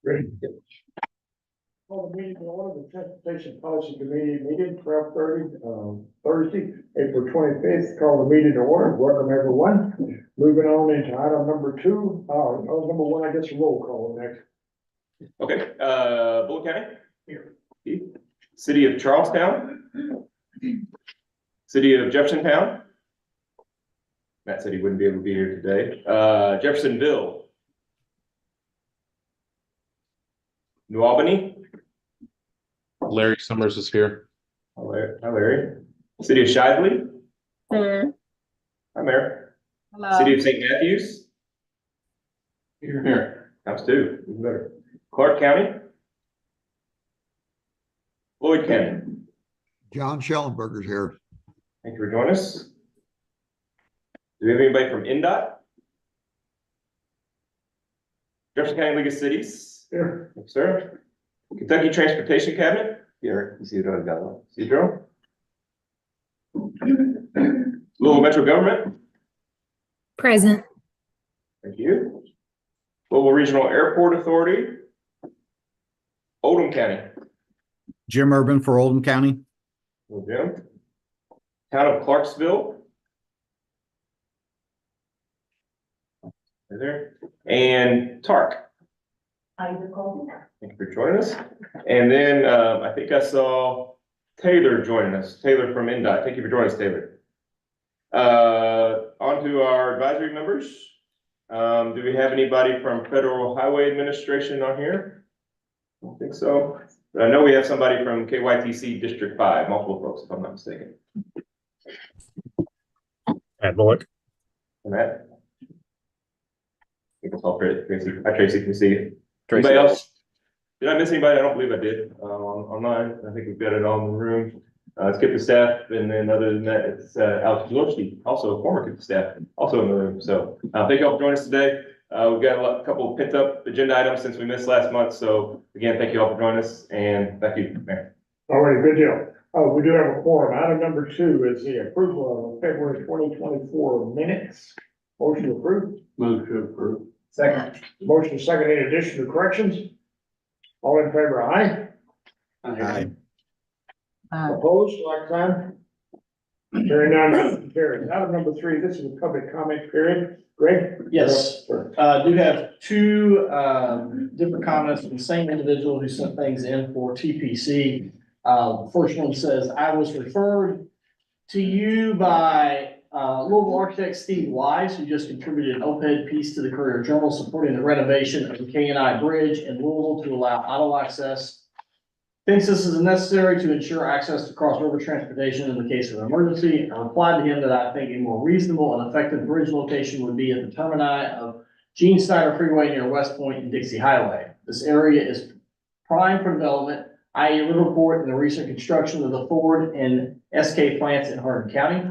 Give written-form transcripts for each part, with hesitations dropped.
Ready? Call the meeting to order, the Transportation Policy Committee meeting, 12:30, Thursday, April 25th. Call the meeting to order. Welcome, everyone. Moving on into item number two, number one, I guess, a roll call next. Okay, Bullitt County? Here. City of Charlestown? City of Jeffersontown? Matt said he wouldn't be able to be here today. Jeffersonville? New Albany? Larry Summers is here. Hi, Larry. City of Shively? Here. Hi, Mayor. Hello. City of St. Matthews? Here. House two, even better. Clark County? Floyd County? John Schellenberger's here. Thank you for joining us. Do we have anybody from NDOT? Jefferson County League of Cities? Here. Yes, sir. Kentucky Transportation Cabinet? Here, Isidro Gallo. Isidro? Louisville Metro Government? Present. Thank you. Louisville Regional Airport Authority? Oldham County? Jim Urban for Oldham County. Hello, Jim. Town of Clarksville? Right there. And TARC? Thank you for joining us. And then I think I saw Taylor joining us. Taylor from NDOT. Thank you for joining us, Taylor. On to our advisory members. Do we have anybody from Federal Highway Administration on here? I don't think so. But I know we have somebody from KYTC District 5, multiple folks, if I'm not mistaken. Matt Bullock. And that. I think it's all Tracy. Hi, Tracy. Can you see you? Anybody else? Did I miss anybody? I don't believe I did online. I think we've got it all in the room. Let's get the staff, and then other than that, it's Alex Lorski, also a former KIPP staff, also in the room. So thank you all for joining us today. We've got a couple of pent up agenda items since we missed last month. So again, thank you all for joining us, and thank you, Mayor. All right, good deal. We do have a quorum. Item number two is the approval of February 2024 minutes. Motion approved. Move to approve. Second. Motion second, in addition to corrections. All in favor, aye. Aye. Opposed, like sign. Hearing none, motion carries. Item number three, this is a public comment period. Greg? Yes. Sure. Do have two different comments from the same individual who sent things in for TPC. First one says, I was referred to you by Louisville architect Steve Wise, who just contributed an op-ed piece to the Courier Journal supporting the renovation of the K&I Bridge in Louisville to allow auto access. Thinks this is necessary to ensure access to cross-river transportation in the case of an emergency. I replied to him that I think a more reasonable and effective bridge location would be at the termini of Gene Snyder Freeway near West Point and Dixie Highway. This area is prime for development, i.e. Riverport and the recent construction of the Ford and SK plants in Hardin County.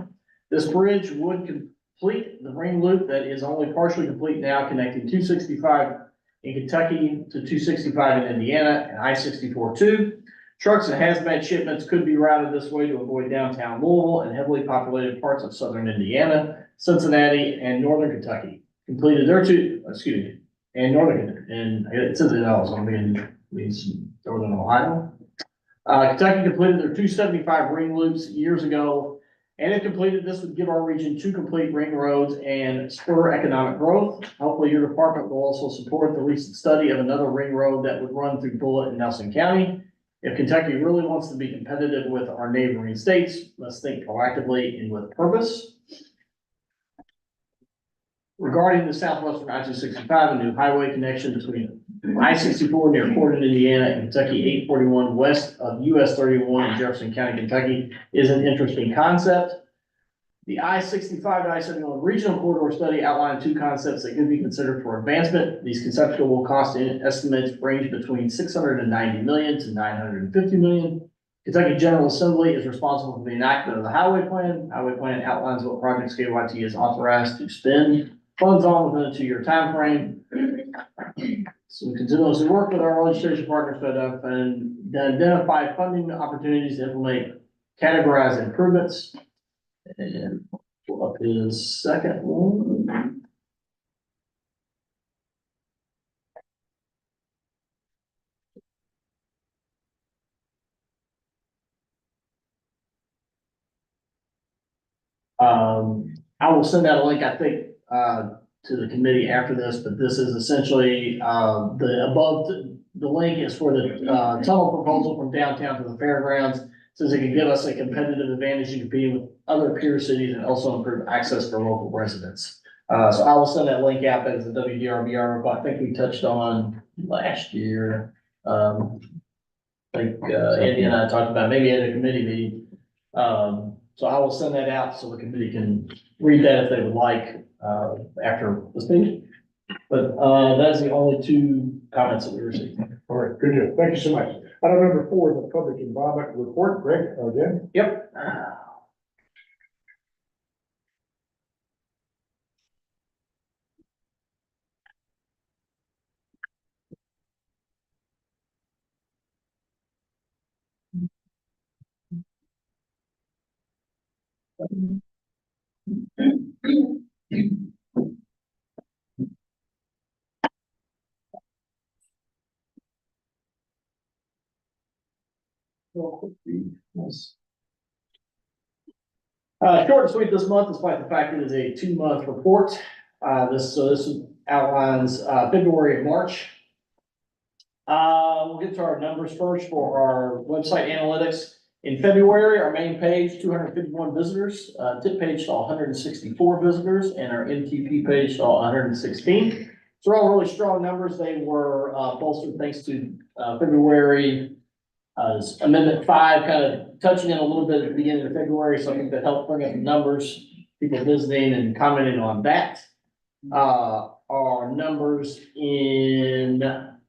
This bridge would complete the ring loop that is only partially complete now, connecting 265 in Kentucky to 265 in Indiana and I-64 too. Trucks and hazmat shipments could be routed this way to avoid downtown Louisville and heavily populated parts of southern Indiana, Cincinnati, and northern Kentucky. Completed their and northern, and it says it else, I means northern Ohio. Kentucky completed their 275 ring loops years ago. And if completed, this would give our region two complete ring roads and spur economic growth. Hopefully your department will also support the recent study of another ring road that would run through Bullitt and Nelson County. If Kentucky really wants to be competitive with our neighboring states, let's think proactively and with purpose. Regarding the southwestern I-265, a new highway connection between I-64 near Corden, Indiana, and Kentucky 841 west of US 31 in Jefferson County, Kentucky is an interesting concept. The I-65 to I-71 regional corridor study outlined two concepts that could be considered for advancement. These conceptual cost estimates range between $690 million to $950 million. Kentucky General Assembly is responsible for the enactment of the highway plan. Highway plan outlines what projects KYT is authorized to spend funds on within a 2-year time frame. So we continuously work with our legislation partners and identify funding opportunities to implement categorized improvements. And pull up his second one. I will send out a link, I think, to the committee after this, but this is essentially, the link is for the, tunnel proposal from downtown to the fairgrounds. Says it can give us a competitive advantage in competing with other peer cities and also improve access for local residents. So I will send that link out as a WDRB article. I think we touched on last year. I think, Andy and I talked about maybe at a committee meeting. So I will send that out so the committee can read that if they would like, after this meeting. But, that's the only two comments that we received. All right, good deal. Thank you so much. Item number 4 is the public involvement report. Greg, again. Yep. Short and sweet this month, despite the fact it is a 2-month report. This outlines, February and March. We'll get to our numbers first for our website analytics. In February, our main page, 251 visitors, tip page saw 164 visitors, and our MTP page saw 116. So all really strong numbers. They were, bolstered thanks to, February, Amendment 5 kind of touching in a little bit at the beginning of February, so I think that helped bring up the numbers, people visiting and commenting on that. Our numbers in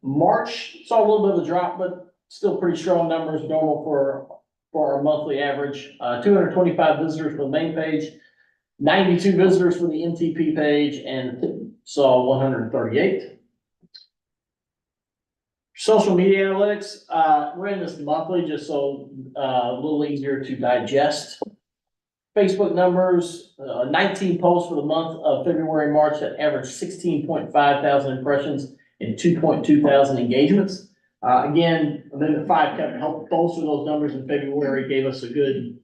March saw a little bit of a drop, but still pretty strong numbers, normal for our monthly average. 225 visitors for the main page, 92 visitors for the NTP page, and saw 138. Social media analytics, we're in this monthly just so a little easier to digest. Facebook numbers, 19 posts for the month of February, March that averaged 16.5 thousand impressions and 2.2 thousand engagements. Again, Amendment 5 kind of helped bolster those numbers in February, gave us a good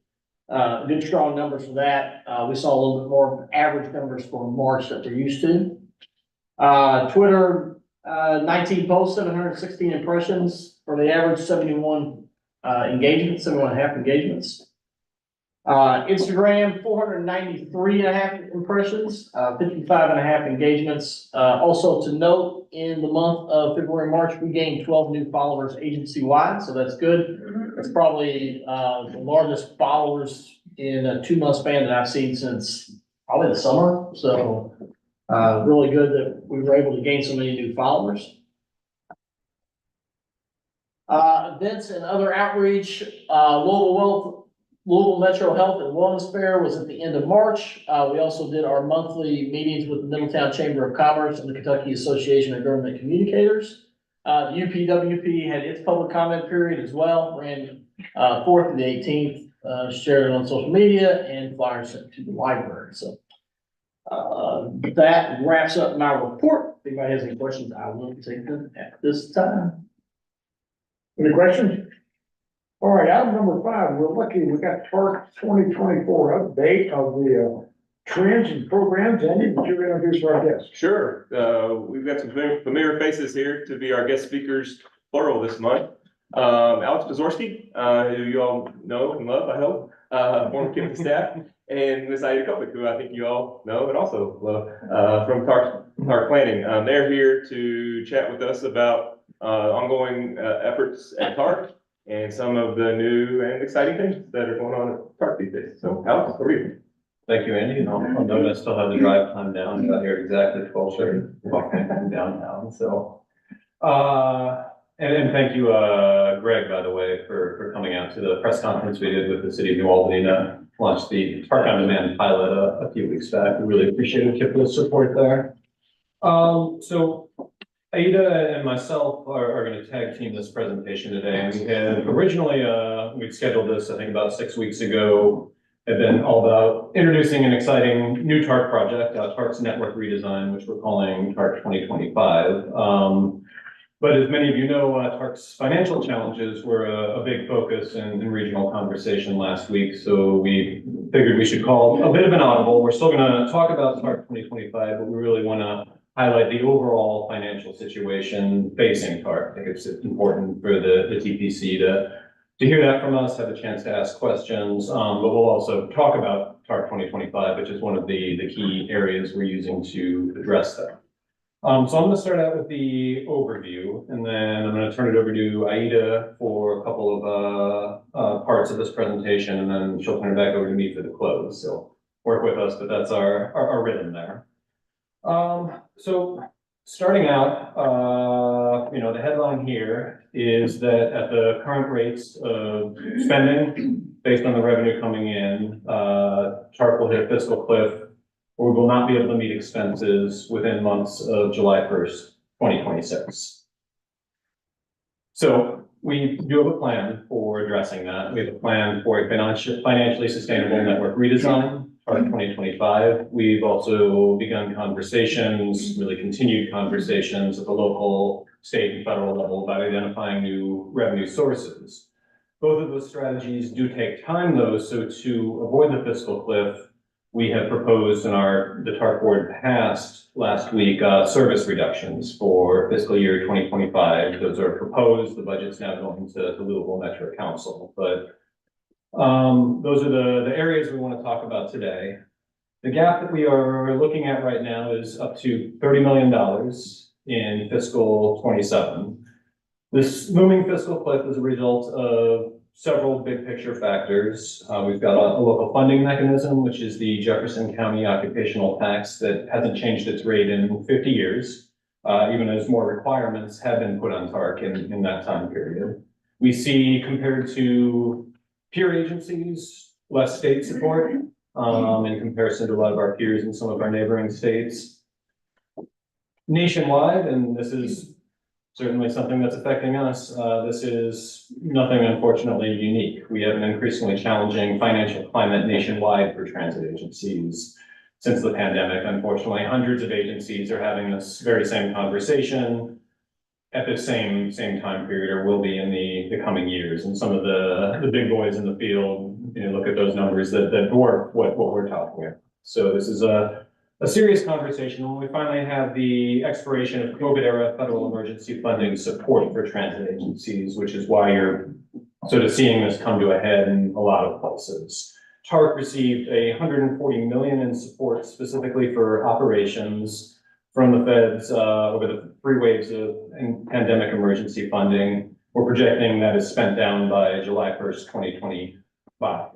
strong numbers for that. We saw a little bit more average numbers for March that we're used to. Twitter, 19 posts, 716 impressions for the average 71 engagements, 71.5 engagements. Instagram, 493.5 impressions, 55.5 engagements. Also to note, in the month of February, March, we gained 12 new followers agency-wide, so that's good. That's probably the largest followers in a 2-month span that I've seen since probably the summer. So really good that we were able to gain so many new followers. Events and other outreach, Louisville Metro Health and Wellness Fair was at the end of March. We also did our monthly meetings with the Middletown Chamber of Commerce and the Kentucky Association of Government Communicators. The UPWP had its public comment period as well, ran 4th and the 18th, shared it on social media and flyers sent to the library. So that wraps up my report. If anybody has any questions, I will take them at this time. Any questions? All right, item number 5, we're lucky, we got TARC 2024 update of the trends and programs. Andy, would you introduce our guests? Sure. We've got some familiar faces here to be our guest speakers, plural, this month. Alex Pazorski, who you all know and love, I hope, former Committee staff, and Ms. Ida Kopik, who I think you all know and also love, from TARC Planning. They're here to chat with us about ongoing efforts at TARC and some of the new and exciting things that are going on at TARC these days. So Alex, over to you. Thank you, Andy, and I'll note I still have the drive time down, got here exactly 12:30, walking from downtown, so. And thank you, Greg, by the way, for coming out to the press conference we did with the city of New Albany to launch the TARC on Demand pilot a few weeks back. We really appreciate Kipler's support there. So Ada and myself are going to tag team this presentation today, and we had originally, we'd scheduled this, I think, about 6 weeks ago. Had been all about introducing an exciting new TARC project, TARC's network redesign, which we're calling TARC 2025. But as many of you know, TARC's financial challenges were a big focus in regional conversation last week. So we figured we should call a bit of an audible. We're still going to talk about TARC 2025, but we really want to highlight the overall financial situation facing TARC. I think it's important for the TPC to hear that from us, have a chance to ask questions, but we'll also talk about TARC 2025, which is one of the key areas we're using to address that. So I'm going to start out with the overview, and then I'm going to turn it over to Aida for a couple of parts of this presentation, and then she'll turn it back over to me for the close. So work with us, but that's our rhythm there. So starting out, the headline here is that at the current rates of spending, based on the revenue coming in, TARC will hit a fiscal cliff, or we will not be able to meet expenses within months of July 1st, 2026. So we do have a plan for addressing that. We have a plan for a financially sustainable network redesign, TARC 2025. We've also begun conversations, really continued conversations at the local, state, and federal level about identifying new revenue sources. Both of those strategies do take time, though, so to avoid the fiscal cliff, we have proposed the TARC board passed last week service reductions for fiscal year 2025. Those are proposed. The budget's now going to Louisville Metro Council, but those are the areas we want to talk about today. The gap that we are looking at right now is up to $30 million in fiscal 27. This looming fiscal cliff is a result of several big picture factors. We've got a local funding mechanism, which is the Jefferson County occupational tax that hasn't changed its rate in 50 years, even as more requirements have been put on TARC in that time period. We see, compared to peer agencies, less state support in comparison to a lot of our peers in some of our neighboring states. Nationwide, and this is certainly something that's affecting us. This is nothing, unfortunately, unique. We have an increasingly challenging financial climate nationwide for transit agencies since the pandemic. Unfortunately, hundreds of agencies are having this very same conversation at the same time period, or will be in the coming years. And some of the big boys in the field, look at those numbers that dwarf what we're talking about. So this is a serious conversation when we finally have the expiration of COVID-era federal emergency funding support for transit agencies, which is why you're sort of seeing this come to a head in a lot of places. TARC received $140 million in support specifically for operations from the feds over the 3 waves of pandemic emergency funding. We're projecting that is spent down by July 1st, 2025.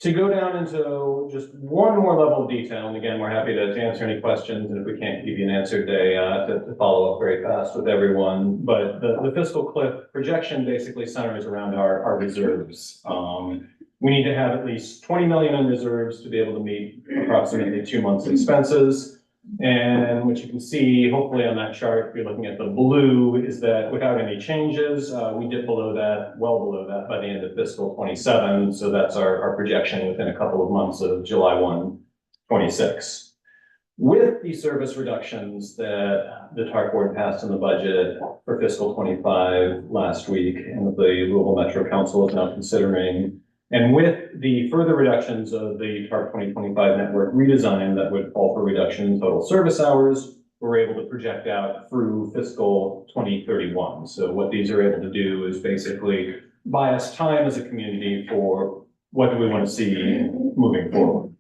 To go down into just one more level of detail, and again, we're happy to answer any questions, and if we can't give you an answer today, to follow up very fast with everyone. But the fiscal cliff projection basically centers around our reserves. We need to have at least 20 million in reserves to be able to meet approximately 2 months' expenses. And what you can see, hopefully on that chart, if you're looking at the blue, is that without any changes, we dip below that, well below that by the end of fiscal 27. So that's our projection within a couple of months of July 1, 26. With the service reductions that the TARC board passed in the budget for fiscal 25 last week, and that the Louisville Metro Council is now considering, and with the further reductions of the TARC 2025 network redesign that would call for reduction in total service hours, we're able to project out through fiscal 2031. So what these are able to do is basically buy us time as a community for what do we want to see moving forward.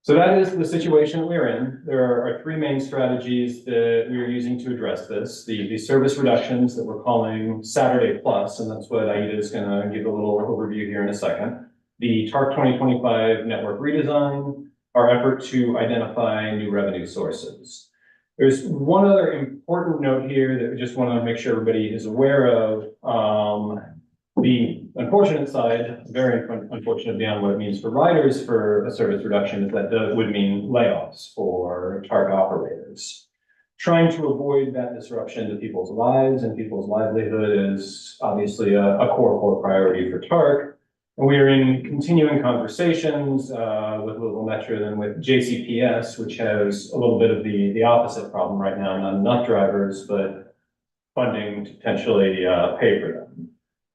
So that is the situation we're in. There are 3 main strategies that we are using to address this. The service reductions that we're calling Saturday Plus, and that's what Aida is going to give a little overview here in a second. The TARC 2025 network redesign, our effort to identify new revenue sources. There's one other important note here that we just want to make sure everybody is aware of. The unfortunate side, very unfortunate beyond what it means for riders for a service reduction, is that would mean layoffs for TARC operators. Trying to avoid that disruption to people's lives and people's livelihood is obviously a core priority for TARC. And we are in continuing conversations with Louisville Metro and with JCPS, which has a little bit of the opposite problem right now, not enough drivers, but funding to potentially pay for them.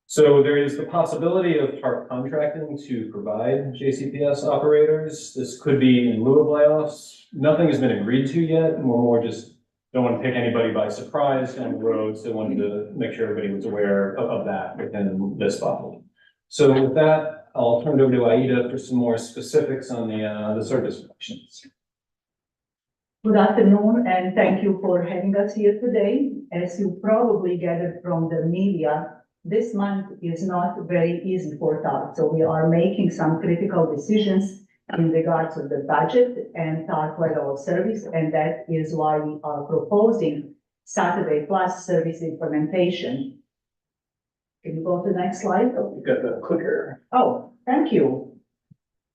So there is the possibility of TARP contracting to provide JCPS operators. This could be in lieu of layoffs. Nothing has been agreed to yet, and we're more just don't want to take anybody by surprise down the road, so wanted to make sure everybody was aware of that within this body. So with that, I'll turn it over to Aida for some more specifics on the service questions. Good afternoon, and thank you for having us here today. As you probably gathered from the media, this month is not very easy for TARP, so we are making some critical decisions in regards to the budget and TARP level of service, and that is why we are proposing Saturday Plus service implementation. Can you go to the next slide? Oh, you've got the clicker. Oh, thank you.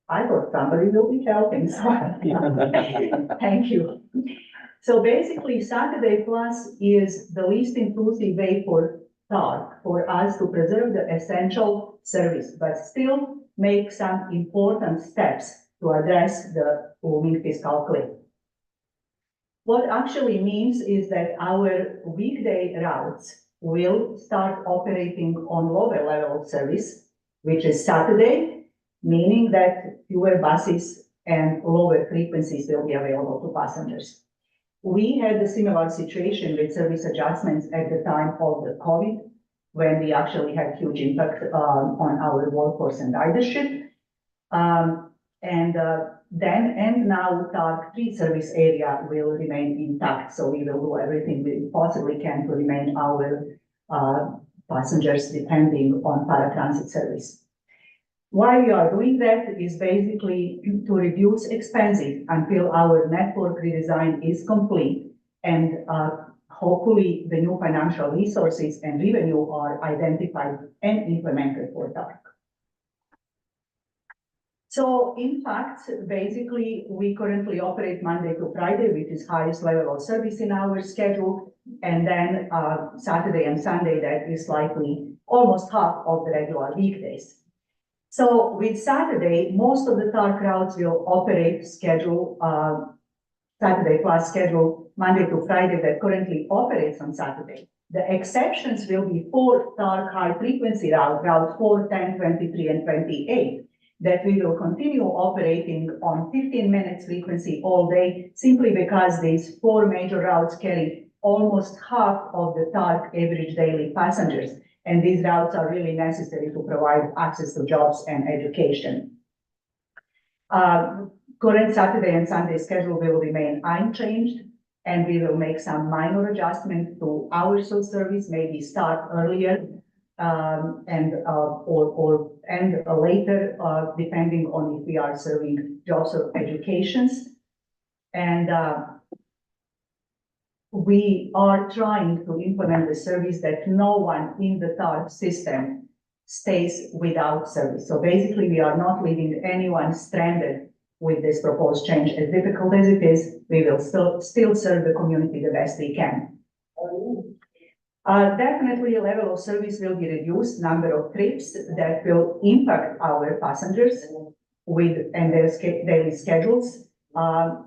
I thought somebody will be helping, so thank you. So basically, Saturday Plus is the least intrusive way for TARP, for us to preserve the essential service, but still make some important steps to address the looming fiscal cliff. What actually means is that our weekday routes will start operating on lower level of service, which is Saturday, meaning that fewer buses and lower frequencies will be available to passengers. We had a similar situation with service adjustments at the time of the COVID, when we actually had huge impact on our workforce and ridership. Then and now TARP 3 service area will remain intact, so we will do everything we possibly can to remain our passengers depending on paratransit service. Why we are doing that is basically to reduce expenses until our network redesign is complete, and hopefully the new financial resources and revenue are identified and implemented for TARP. So in fact, basically, we currently operate Monday to Friday, which is highest level of service in our schedule. And then Saturday and Sunday, that is likely almost half of the regular weekdays. So with Saturday, most of the TARP routes will operate schedule, Saturday Plus schedule, Monday to Friday that currently operates on Saturday. The exceptions will be 4 TARP high frequency route 4, 10, 23, and 28. That we will continue operating on 15 minutes frequency all day, simply because these 4 major routes carry almost half of the TARP average daily passengers. And these routes are really necessary to provide access to jobs and education. Current Saturday and Sunday schedule will remain unchanged, and we will make some minor adjustments to hours of service, maybe start earlier and later, depending on if we are serving jobs or educations. And we are trying to implement the service that no one in the TARP system stays without service. So basically, we are not leaving anyone stranded with this proposed change. As difficult as it is, we will still serve the community the best we can. Definitely, a level of service will be reduced, number of trips that will impact our passengers and their daily schedules,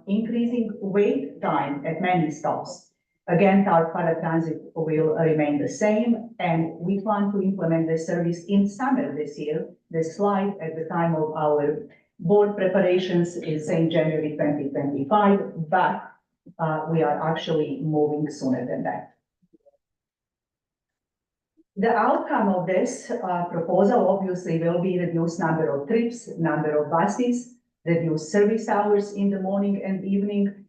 increasing wait time at many stops. Again, TARP paratransit will remain the same, and we plan to implement the service in summer this year. The slide at the time of our board preparations is saying January 2025, but we are actually moving sooner than that. The outcome of this proposal obviously will be reduced number of trips, number of buses, reduced service hours in the morning and evening,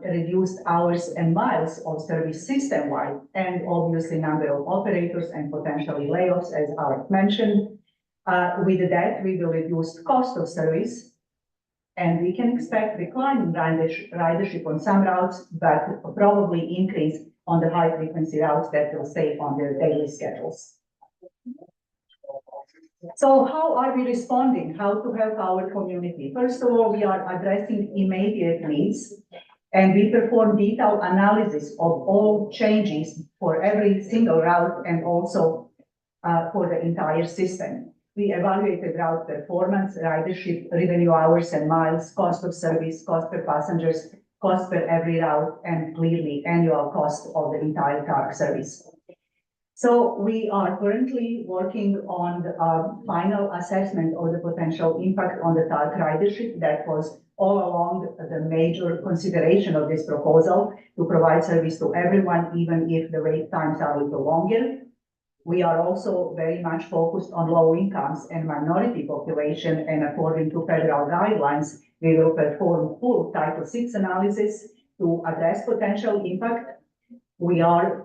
reduced hours and miles of service system-wide, and obviously number of operators and potentially layoffs, as Art mentioned. With that, we will reduce cost of service, and we can expect declining ridership on some routes, but probably increase on the high frequency routes that will stay on their daily schedules. So how are we responding? How to help our community? First of all, we are addressing immediate needs, and we perform detailed analysis of all changes for every single route and also for the entire system. We evaluated route performance, ridership, revenue hours and miles, cost of service, cost per passengers, cost per every route, and clearly annual cost of the entire TARC service. So we are currently working on the final assessment of the potential impact on the TARC ridership. That was all along the major consideration of this proposal, to provide service to everyone, even if the wait times are a little longer. We are also very much focused on low incomes and minority population, and according to federal guidelines, we will perform full Title VI analysis to address potential impact. We are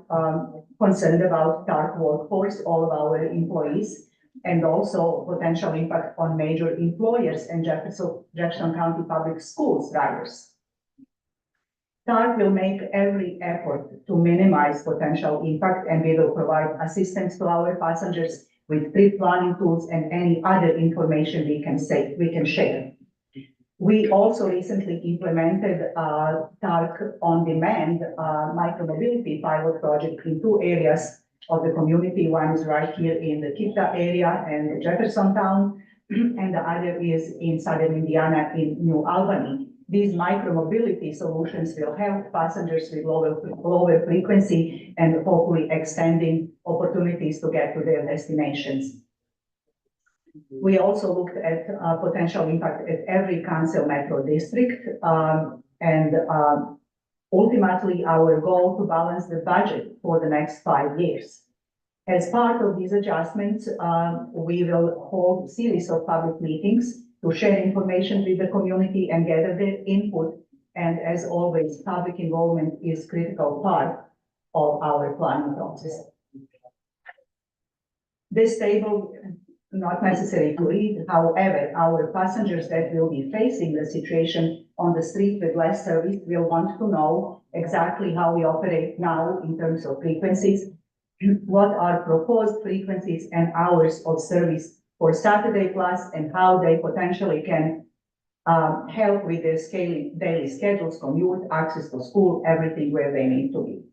concerned about TARC workforce, all of our employees, and also potential impact on major employers and Jefferson County Public Schools riders. TARC will make every effort to minimize potential impact, and we will provide assistance to our passengers with pre-planning tools and any other information we can share. We also recently implemented TARC on demand micromobility pilot project in 2 areas of the community. One is right here in the Kita area and Jeffersontown, and the other is in southern Indiana in New Albany. These micromobility solutions will help passengers with lower frequency and hopefully extending opportunities to get to their destinations. We also looked at potential impact at every council metro district, and ultimately our goal to balance the budget for the next 5 years. As part of these adjustments, we will hold a series of public meetings to share information with the community and gather their input. And as always, public involvement is a critical part of our planning process. This table, not necessary to read, however, our passengers that will be facing the situation on the street with less service will want to know exactly how we operate now in terms of frequencies, what are proposed frequencies and hours of service for Saturday Plus, and how they potentially can help with their daily schedules, commute, access to school, everything where they need to be.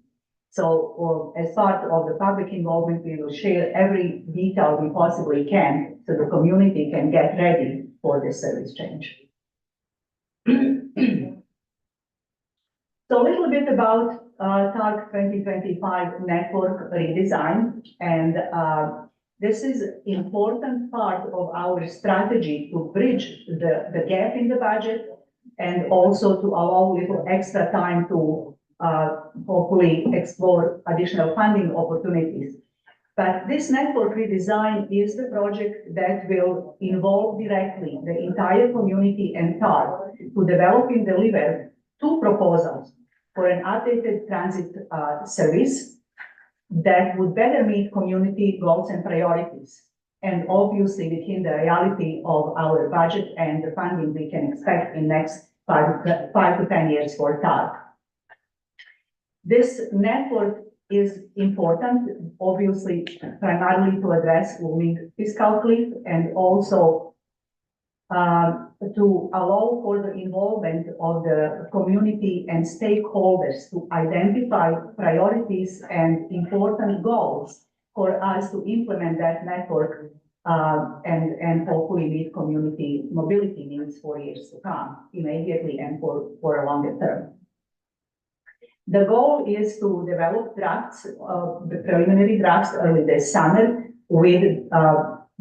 So as part of the public involvement, we will share every detail we possibly can so the community can get ready for this service change. So a little bit about TARC 2025 network redesign, and this is an important part of our strategy to bridge the gap in the budget, and also to allow a little extra time to hopefully explore additional funding opportunities. But this network redesign is the project that will involve directly the entire community and TARC to develop and deliver 2 proposals for an updated transit service that would better meet community goals and priorities, and obviously within the reality of our budget and the funding we can expect in next 5 to 10 years for TARC. This network is important, obviously, primarily to address looming fiscal cliff, and also to allow for the involvement of the community and stakeholders to identify priorities and important goals for us to implement that network and hopefully meet community mobility needs for years to come, immediately and for a longer term. The goal is to develop drafts, the preliminary drafts early this summer, with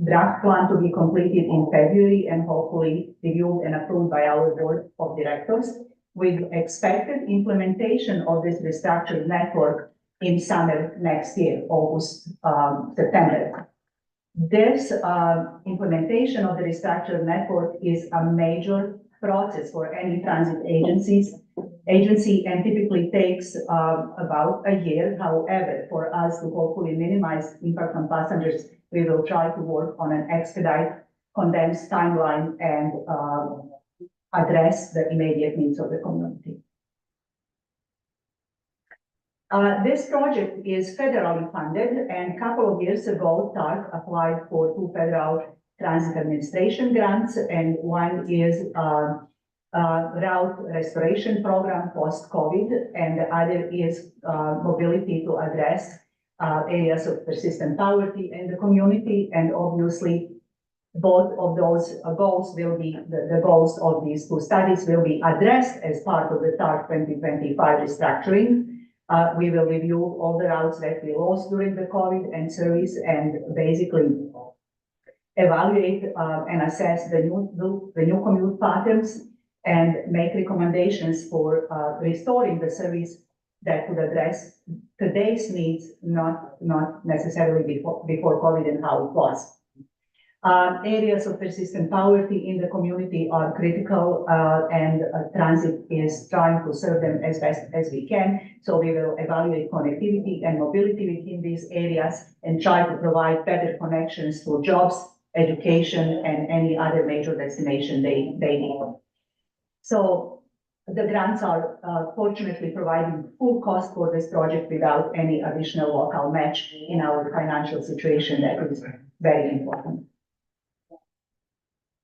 draft plan to be completed in February and hopefully reviewed and approved by our board of directors, with expected implementation of this restructured network in summer next year, August, September. This implementation of the restructured network is a major process for any transit agency and typically takes about a year. However, for us to hopefully minimize impact on passengers, we will try to work on an expedite, condensed timeline and address the immediate needs of the community. This project is federally funded, and a couple of years ago, TARC applied for 2 federal transit administration grants, and one is route restoration program post-COVID, and the other is mobility to address areas of persistent poverty in the community. And obviously, both of those goals will be, the goals of these two studies will be addressed as part of the TARC 2025 restructuring. We will review all the routes that we lost during the COVID and service and basically evaluate and assess the new commute patterns and make recommendations for restoring the service that would address today's needs, not necessarily before COVID and how it was. Areas of persistent poverty in the community are critical, and transit is trying to serve them as best as we can. So we will evaluate connectivity and mobility within these areas and try to provide better connections to jobs, education, and any other major destination they need. So the grants are fortunately providing full cost for this project without any additional local match in our financial situation. That is very important.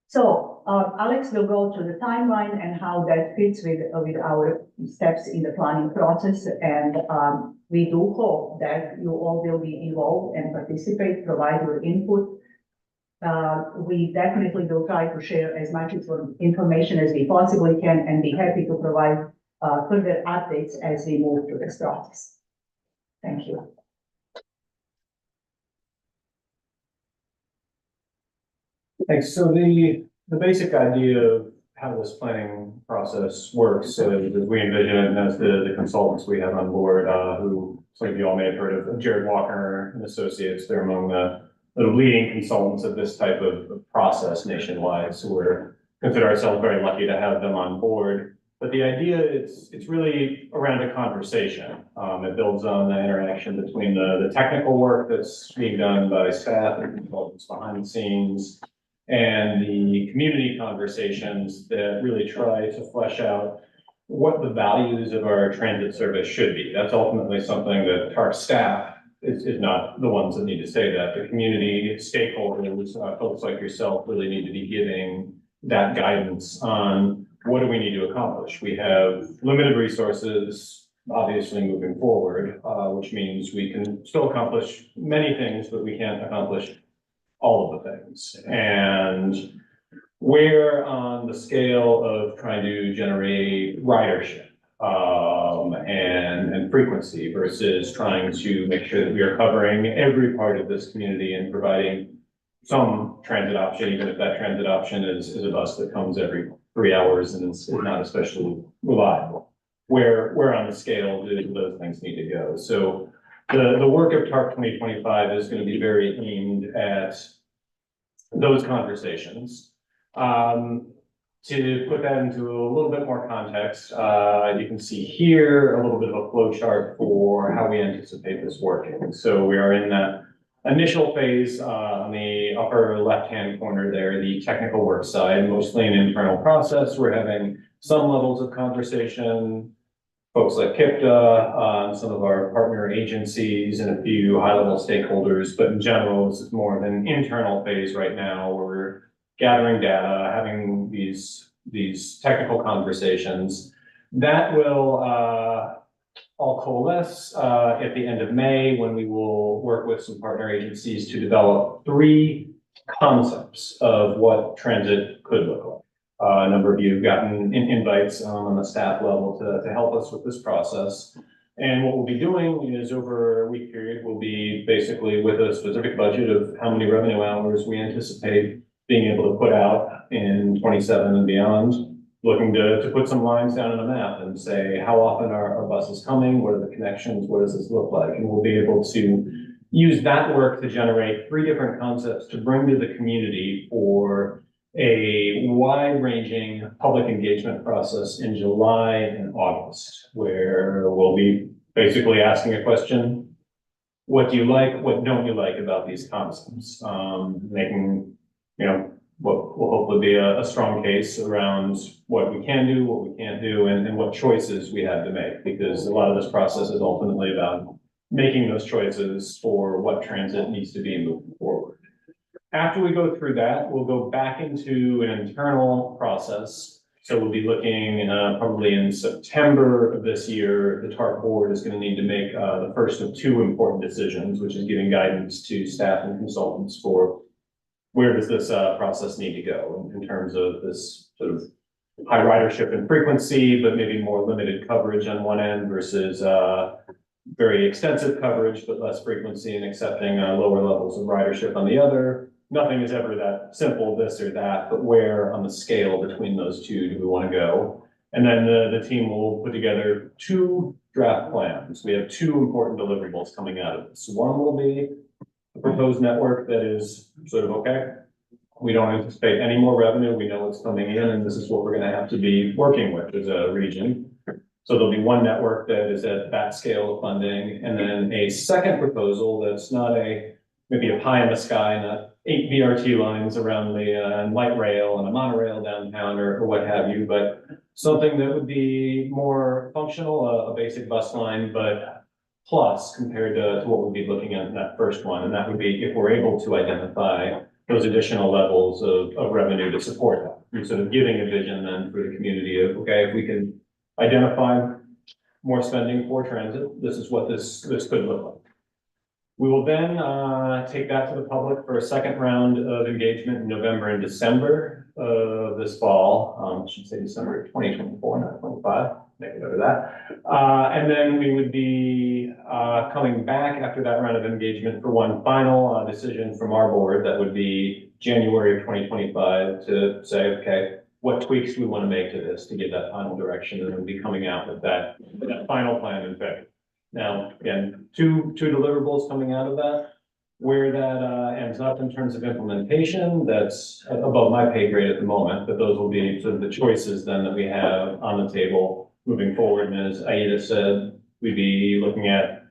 So Alex will go through the timeline and how that fits with our steps in the planning process. And we do hope that you all will be involved and participate, provide your input. We definitely will try to share as much information as we possibly can and be happy to provide further updates as we move through this process. Thank you. Thanks. So the basic idea of how this planning process works, as we envision it, and as the consultants we have on board, who some of you all may have heard of, Jared Walker and Associates, they're among the leading consultants of this type of process nationwide. So we're consider ourselves very lucky to have them on board. But the idea is it's really around a conversation. It builds on the interaction between the technical work that's being done by staff and consultants behind the scenes, and the community conversations that really try to flesh out what the values of our transit service should be. That's ultimately something that our staff is not the ones that need to say that. The community stakeholders, folks like yourself, really need to be giving that guidance on what do we need to accomplish. We have limited resources, obviously moving forward, which means we can still accomplish many things, but we can't accomplish all of the things. And where on the scale of trying to generate ridership and frequency versus trying to make sure that we are covering every part of this community and providing some transit option, even if that transit option is a bus that comes every 3 hours and is not especially reliable. Where on the scale do those things need to go? So the work of TARC 2025 is going to be very aimed at those conversations. To put that into a little bit more context, you can see here a little bit of a flow chart for how we anticipate this working. So we are in that initial phase on the upper left-hand corner there, the technical work side, mostly an internal process. We're having some levels of conversation, folks like KIPTA, some of our partner agencies, and a few high-level stakeholders. But in general, this is more of an internal phase right now where we're gathering data, having these technical conversations. That will all coalesce at the end of May, when we will work with some partner agencies to develop 3 concepts of what transit could look like. A number of you have gotten invites on the staff level to help us with this process. And what we'll be doing is over a week period, we'll be basically with a specific budget of how many revenue hours we anticipate being able to put out in 27 and beyond, looking to put some lines down on a map and say, how often are our buses coming? What are the connections? What does this look like? And we'll be able to use that work to generate 3 different concepts to bring to the community for a wide-ranging public engagement process in July and August, where we'll be basically asking a question: what do you like? What don't you like about these concepts? Making, what will hopefully be a strong case around what we can do, what we can't do, and what choices we have to make, because a lot of this process is ultimately about making those choices for what transit needs to be moving forward. After we go through that, we'll go back into an internal process. So we'll be looking probably in September of this year. The TARC board is going to need to make the first of 2 important decisions, which is giving guidance to staff and consultants for where does this process need to go in terms of this sort of high ridership and frequency, but maybe more limited coverage on one end versus very extensive coverage, but less frequency and accepting lower levels of ridership on the other. Nothing is ever that simple, this or that, but where on the scale between those two do we want to go? And then the team will put together 2 draft plans. We have 2 important deliverables coming out of this. One will be a proposed network that is sort of okay. We don't anticipate any more revenue. We know it's coming in, and this is what we're going to have to be working with as a region. So there'll be one network that is at that scale of funding, and then a second proposal that's not maybe a pie in the sky, not 8 BRT lines around the light rail and a monorail downtown or what have you, but something that would be more functional, a basic bus line, but plus compared to what we'd be looking at in that first one. And that would be if we're able to identify those additional levels of revenue to support that. And sort of giving a vision then for the community of, okay, if we can identify more spending for transit, this is what this could look like. We will then take that to the public for a second round of engagement in November and December of this fall. I should say December 2024, not 25. Make a note of that. And then we would be coming back after that round of engagement for one final decision from our board. That would be January of 2025 to say, okay, what tweaks do we want to make to this to give that final direction, and then we'll be coming out with that final plan in February. Now, again, two deliverables coming out of that. Where that ends up in terms of implementation, that's above my pay grade at the moment, but those will be sort of the choices then that we have on the table moving forward. And as Aida said, we'd be looking at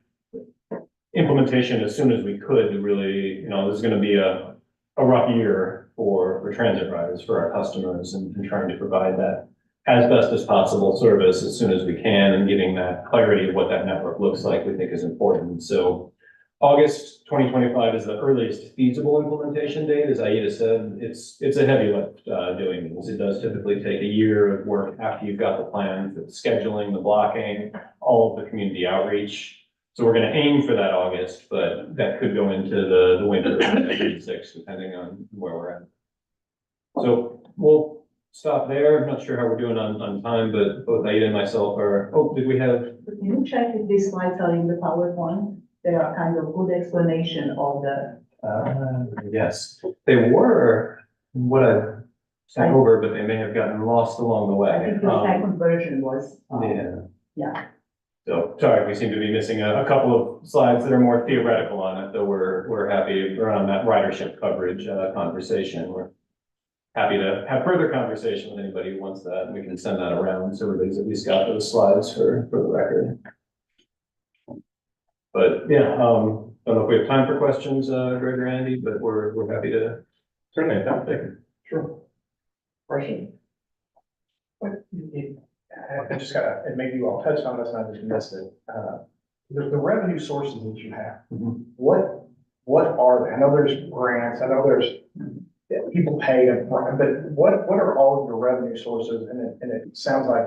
implementation as soon as we could to really, this is going to be a rough year for transit riders, for our customers, and trying to provide that as best as possible service as soon as we can, and getting that clarity of what that network looks like, we think is important. So August 2025 is the earliest feasible implementation date. As Aida said, it's a heavy lift doing this. It does typically take a year of work after you've got the plan, the scheduling, the blocking, all of the community outreach. So we're going to aim for that August, but that could go into the winter of 6, depending on where we're at. So we'll stop there. I'm not sure how we're doing on time, but both Aida and myself are, did we have? Can you check if these slides are in the PowerPoint? They are kind of good explanation of the. Yes, they were what I sent over, but they may have gotten lost along the way. I think the second version was. Yeah. So sorry, we seem to be missing a couple of slides that are more theoretical on it, though we're happy around that ridership coverage conversation. We're happy to have further conversation with anybody who wants that, and we can send that around so everybody's at least got those slides for the record. But yeah, don't know if we have time for questions, Greg or Andy, but we're happy to certainly attempt it. Sure. Question? I just gotta, and maybe you all touched on this and I just missed it. The revenue sources that you have, what are they? I know there's grants, I know there's people pay, but what are all of your revenue sources? And it sounds like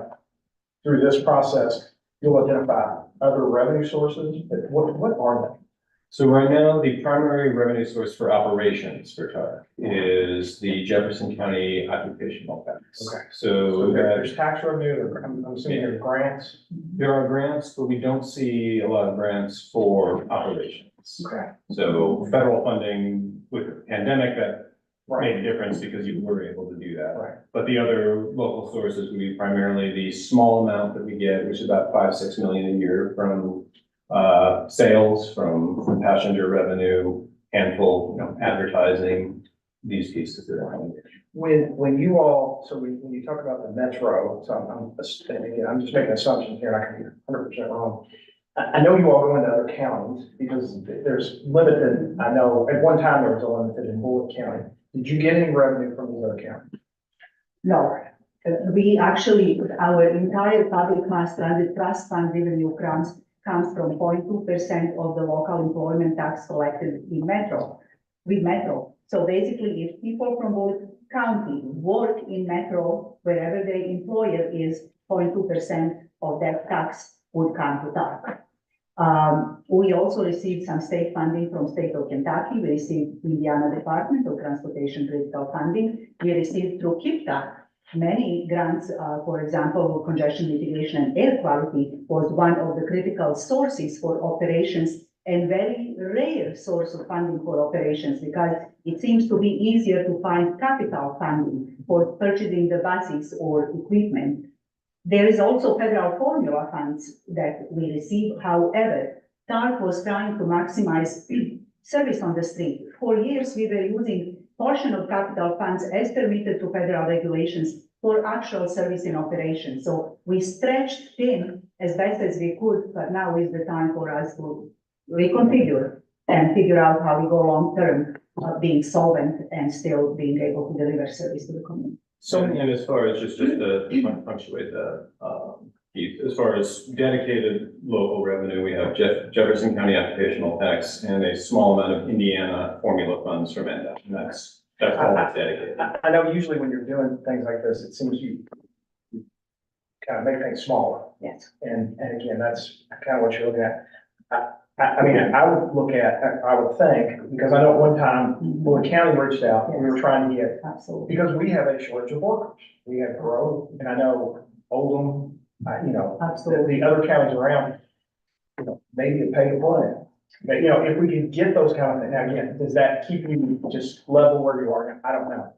through this process, you'll identify other revenue sources, but what are they? So right now, the primary revenue source for operations for TARC is the Jefferson County occupational tax. Okay. So There's tax revenue, I'm assuming there's grants. there are grants, but we don't see a lot of grants for operations. Okay. So federal funding with the pandemic, that Right. made a difference because you were able to do that. Right. But the other local sources would be primarily the small amount that we get, which is about 5-6 million a year from sales, from passenger revenue, handful, advertising, these pieces that are coming in. When you all, so when you talk about the metro, so I'm just making assumptions here, and I can be 100% wrong. I know you all go into other counties because there's limited, I know at one time there was a limited in Bullitt County. Did you get any revenue from these other counties? No, we actually, our entire public mass transit trust fund revenue comes from 0.2% of the local employment tax collected in Metro, with Metro. So basically, if people from Bullitt County work in Metro, wherever their employer is, 0.2% of that tax would come to TARC. We also received some state funding from state of Kentucky. We received Indiana Department of Transportation critical funding. We received through KIPTA many grants, for example, congestion mitigation and air quality was one of the critical sources for operations and very rare source of funding for operations because it seems to be easier to find capital funding for purchasing the buses or equipment. There is also federal formula funds that we receive. However, TARP was trying to maximize service on the street. For years, we were using portion of capital funds as permitted to federal regulations for actual service in operation. So we stretched thin as best as we could, but now is the time for us to reconfigure and figure out how we go long term, being solvent and still being able to deliver service to the community. So, and as far as just to punctuate that, Keith, as far as dedicated local revenue, we have Jefferson County Occupational Tax and a small amount of Indiana formula funds from NDOT. And that's all that's dedicated. I know usually when you're doing things like this, it seems you kind of make things smaller. Yes. And again, that's kind of what you're looking at. I mean, I would think, because I know at one time, when the county reached out, we were trying to get, Absolutely. because we have a shortage of workers. We have growth, and I know Oldham, you know, Absolutely. the other counties around, you know, maybe a pay to play. But, you know, if we could get those kind of things, now again, does that keep you just level where you are? I don't know.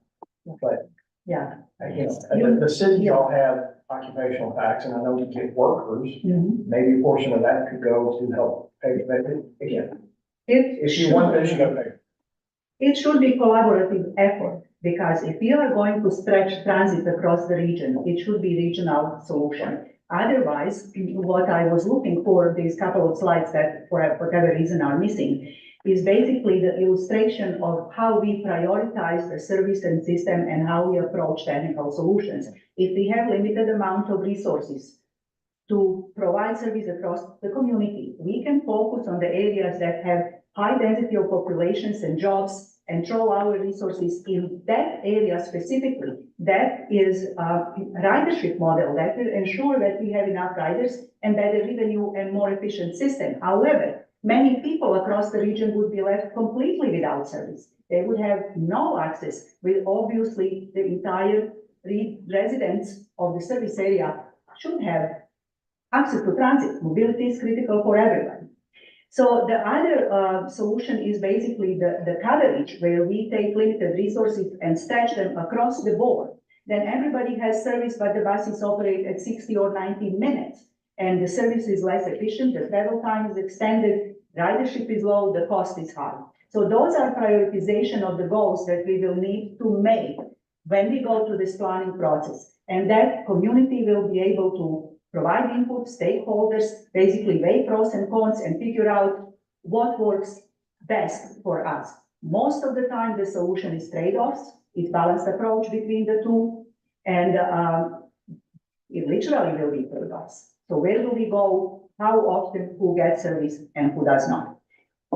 But, Yeah. you know, the cities all have occupational tax, and I know we get workers. Mhm. Maybe a portion of that could go to help pay, but again, if you want this, you gotta pay. It should be collaborative effort because if we are going to stretch transit across the region, it should be regional solution. Otherwise, what I was looking for, these couple of slides that for whatever reason are missing, is basically the illustration of how we prioritize the service and system and how we approach technical solutions. If we have limited amount of resources to provide service across the community, we can focus on the areas that have high density of populations and jobs and throw our resources in that area specifically. That is a ridership model that will ensure that we have enough riders and better revenue and more efficient system. However, many people across the region would be left completely without service. They would have no access, with obviously the entire residents of the service area should have access to transit. Mobility is critical for everybody. So the other solution is basically the coverage, where we take limited resources and stretch them across the board. Then everybody has service, but the buses operate at 60 or 90 minutes. And the service is less efficient, the travel time is extended, ridership is low, the cost is high. So those are prioritization of the goals that we will need to make when we go through this planning process. And that community will be able to provide input, stakeholders, basically weigh pros and cons and figure out what works best for us. Most of the time, the solution is trade-offs. It's balanced approach between the two. And it literally will be trade-offs. So where do we go? How often? Who gets service and who does not?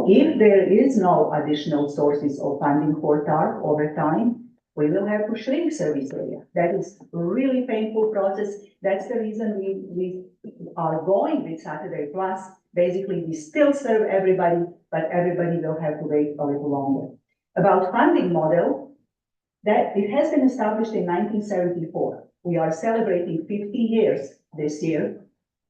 If there is no additional sources of funding for TARP over time, we will have to shrink service area. That is a really painful process. That's the reason we are going with Saturday Plus. Basically, we still serve everybody, but everybody will have to wait a little longer. About funding model, that it has been established in 1974. We are celebrating 50 years this year,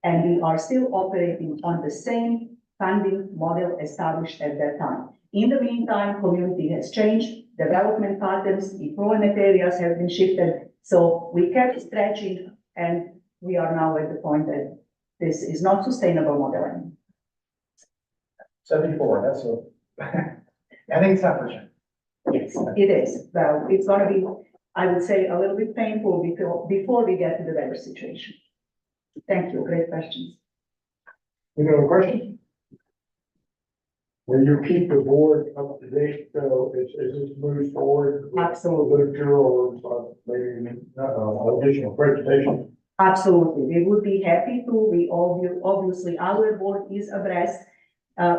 and we are still operating on the same funding model established at that time. In the meantime, community has changed. Development patterns, employment areas have been shifted. So we kept stretching, and we are now at the point that this is not sustainable model anymore. 74, that's I think it's time for change. Yes, it is. Well, it's gonna be, I would say, a little bit painful before we get to the better situation. Thank you, great questions. Any other questions? Will you keep the board up to date, as this moves forward? Absolutely. Literature or maybe, additional presentation? Absolutely, we would be happy to. We obviously, our board is abreast.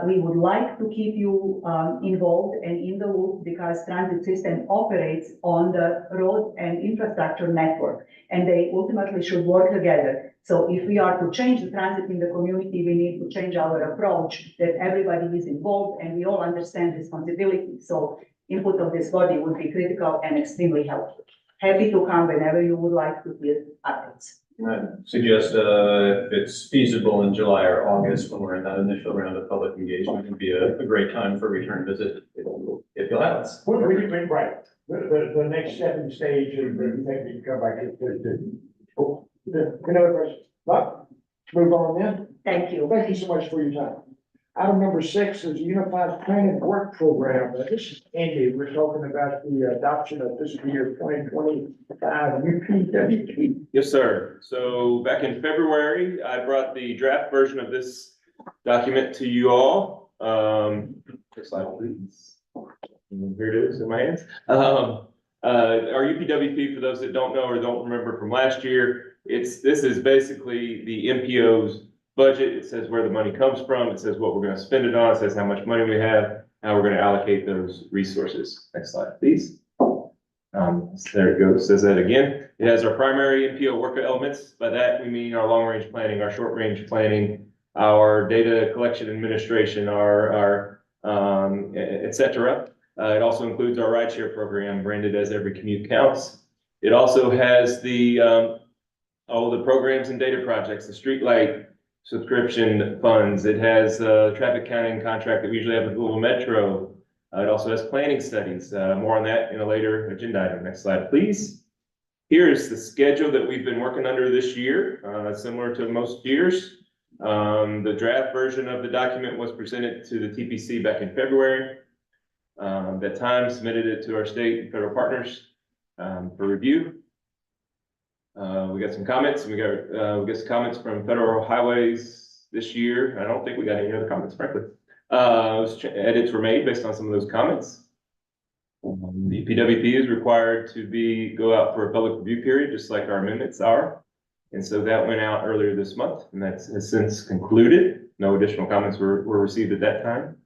We would like to keep you involved and in the loop because transit system operates on the road and infrastructure network, and they ultimately should work together. So if we are to change the transit in the community, we need to change our approach, that everybody is involved and we all understand responsibility. So input of this body would be critical and extremely helpful. Happy to come whenever you would like to hear updates. I suggest, if it's feasible in July or August, when we're in that initial round of public engagement, would be a great time for return visit, if you'll have us. What do you mean, right? The next stepping stage is that you think you can come back to. Oh, any other questions? But, move on then. Thank you. Thank you so much for your time. Item number 6 is Unified Planning Work Program. This is Andy. We're talking about the adoption of fiscal year 2025 UPWP. Yes, sir. So back in February, I brought the draft version of this document to you all. Next slide, please. Here it is in my hands. Our UPWP, for those that don't know or don't remember from last year, this is basically the MPO's budget. It says where the money comes from. It says what we're going to spend it on. It says how much money we have, how we're going to allocate those resources. Next slide, please. There it goes. Says that again. It has our primary MPO work elements. By that, we mean our long-range planning, our short-range planning, our data collection administration, our et cetera. It also includes our rideshare program branded as Every Commute Counts. It also has the all the programs and data projects, the streetlight subscription funds. It has traffic counting contract that we usually have with Google Metro. It also has planning studies. More on that in a later agenda item. Next slide, please. Here's the schedule that we've been working under this year, similar to most years. The draft version of the document was presented to the TPC back in February. That time submitted it to our state and federal partners for review. We got some comments. We got some comments from Federal Highways this year. I don't think we got any other comments, frankly. Edits were made based on some of those comments. The PWP is required to go out for a public review period, just like our amendments are. And so that went out earlier this month, and that has since concluded. No additional comments were received at that time.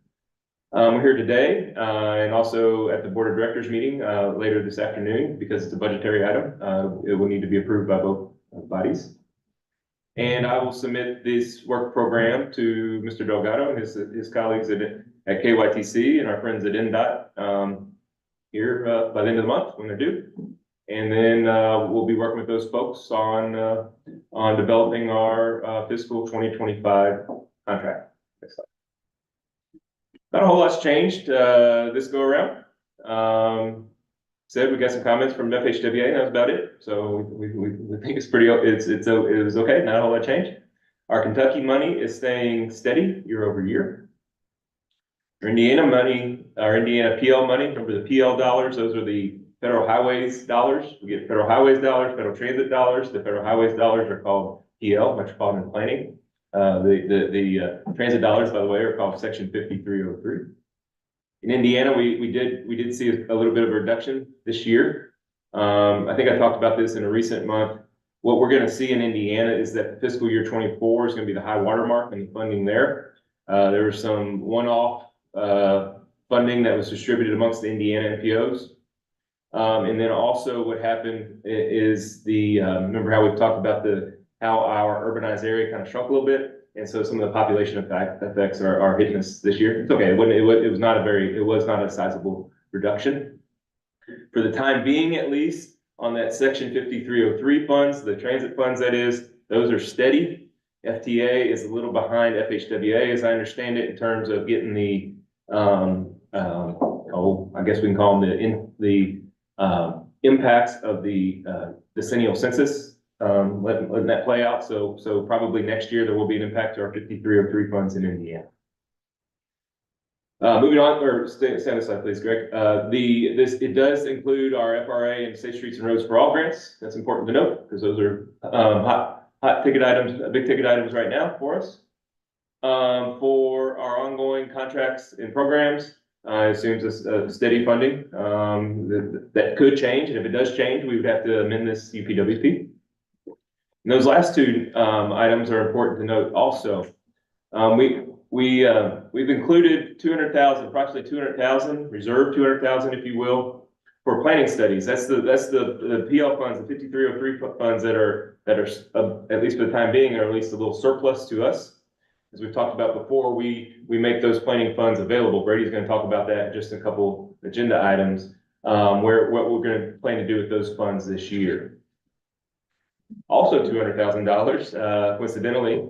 We're here today and also at the Board of Directors meeting later this afternoon because it's a budgetary item. It will need to be approved by both bodies. And I will submit this work program to Mr. Delgado and his colleagues at KYTC and our friends at NDOT here by the end of the month when they're due. And then we'll be working with those folks on developing our fiscal 2025 contract. Next slide. Not a whole lot's changed this go around. Said we got some comments from FHWA, and that was about it. So we think it's pretty. It was okay. Not a whole lot changed. Our Kentucky money is staying steady year over year. Our Indiana money, our Indiana PL money. Remember the PL dollars? Those are the Federal Highways dollars. We get Federal Highways dollars, Federal Transit dollars. The Federal Highways dollars are called PL, Metropolitan Planning. The transit dollars, by the way, are called Section 5303. In Indiana, we did see a little bit of a reduction this year. I think I talked about this in a recent month. What we're going to see in Indiana is that fiscal year 24 is going to be the high watermark in the funding there. There was some one-off funding that was distributed amongst the Indiana NPOs. And then also what happened is remember how we've talked about how our urbanized area kind of shrunk a little bit. And so some of the population effects are hitting us this year. It's okay. It was not a sizable reduction. For the time being, at least, on that Section 5303 funds, the transit funds, that is, those are steady. FTA is a little behind FHWA, as I understand it, in terms of getting the, I guess we can call them the impacts of the decennial census. Letting that play out. So probably next year there will be an impact to our 5303 funds in Indiana. Moving on, or stay on this slide, please, Greg. It does include our FRA and Safe Streets and Roads for All grants. That's important to note because those are hot ticket items, big ticket items right now for us. For our ongoing contracts and programs, it assumes a steady funding that could change, and if it does change, we would have to amend this UPWP. And those last two items are important to note also. We've included 200,000, approximately 200,000, reserved 200,000, if you will, for planning studies. That's the PL funds, the 5303 funds that are that are, at least for the time being, or at least a little surplus to us. As we've talked about before, we make those planning funds available. Brady's going to talk about that in just a couple agenda items, what we're going to plan to do with those funds this year. Also $200,000, coincidentally,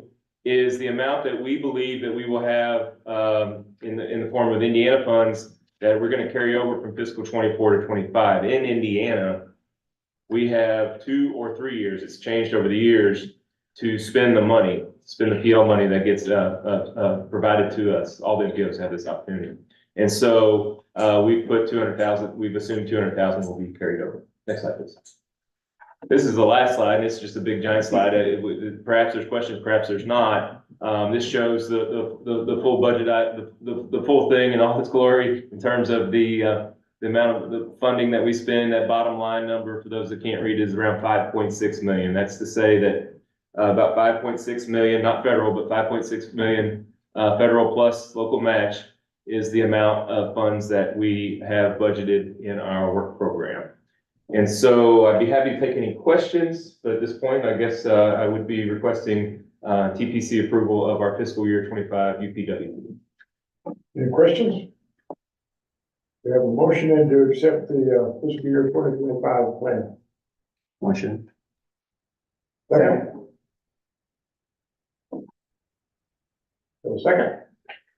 is the amount that we believe that we will have in the form of Indiana funds that we're going to carry over from fiscal 24 to 25. In Indiana, we have 2 or 3 years, it's changed over the years, to spend the money, spend the PL money that gets provided to us. All the NPOs have this opportunity. And so we've put 200,000, we've assumed 200,000 will be carried over. Next slide, please. This is the last slide. It's just a big giant slide. Perhaps there's questions, perhaps there's not. This shows the full budget, the full thing in all its glory in terms of the amount of the funding that we spend. That bottom line number, for those that can't read, is around 5.6 million. That's to say that about 5.6 million, not federal, but 5.6 million federal plus local match is the amount of funds that we have budgeted in our work program. And so I'd be happy to take any questions, but at this point, I guess I would be requesting TPC approval of our fiscal year 25 UPWP. Any questions? We have a motion in to accept the fiscal year 2025 plan. Motion. Second.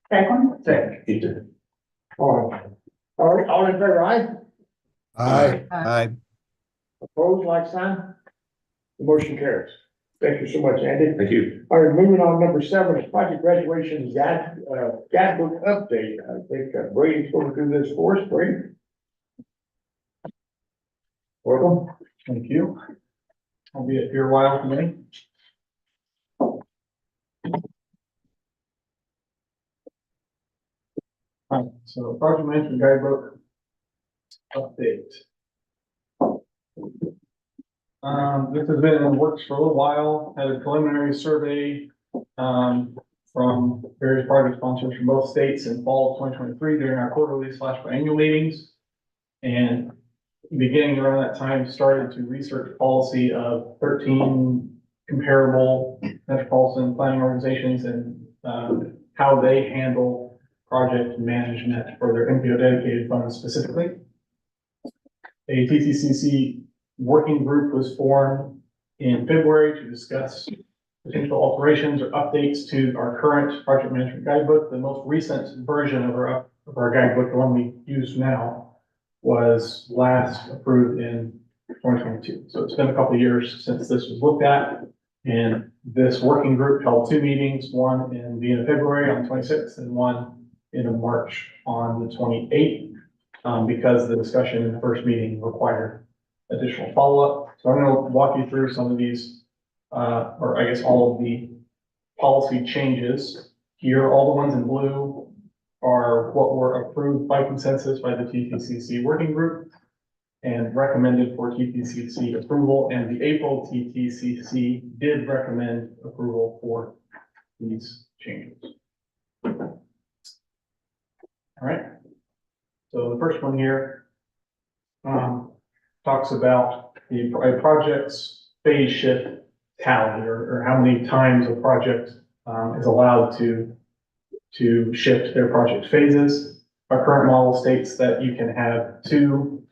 Second. Second. All right, all in favor, aye? Aye. Opposed, like sign? The motion carries. Thank you so much, Andy. Thank you. All right, moving on, number 7 is project graduation guidebook update. I think Brady's going to do this for us. Brady? Welcome. Thank you. I'll be up here a while today. All right, so project management guidebook update. This has been in the works for a little while. Had a preliminary survey from various project sponsors from both states in fall of 2023 during our quarterly/annual meetings. And beginning around that time, started to research policy of 13 comparable metropolitan planning organizations and how they handle project management for their NPO dedicated funds specifically. A TCCC working group was formed in February to discuss potential alterations or updates to our current project management guidebook. The most recent version of our guidebook, the one we use now, was last approved in 2022. So it's been a couple of years since this was looked at. And this working group held 2 meetings, one in the end of February on the 26th and one in March on the 28th, because the discussion in the first meeting required additional follow-up. So I'm going to walk you through some of these, or I guess all of the policy changes here. All the ones in blue are what were approved by consensus by the TPCC working group and recommended for TPCC approval. And the April TPCC did recommend approval for these changes. All right. So the first one here talks about a project's phase shift tally, or how many times a project is allowed to shift their project phases. Our current model states that you can have 2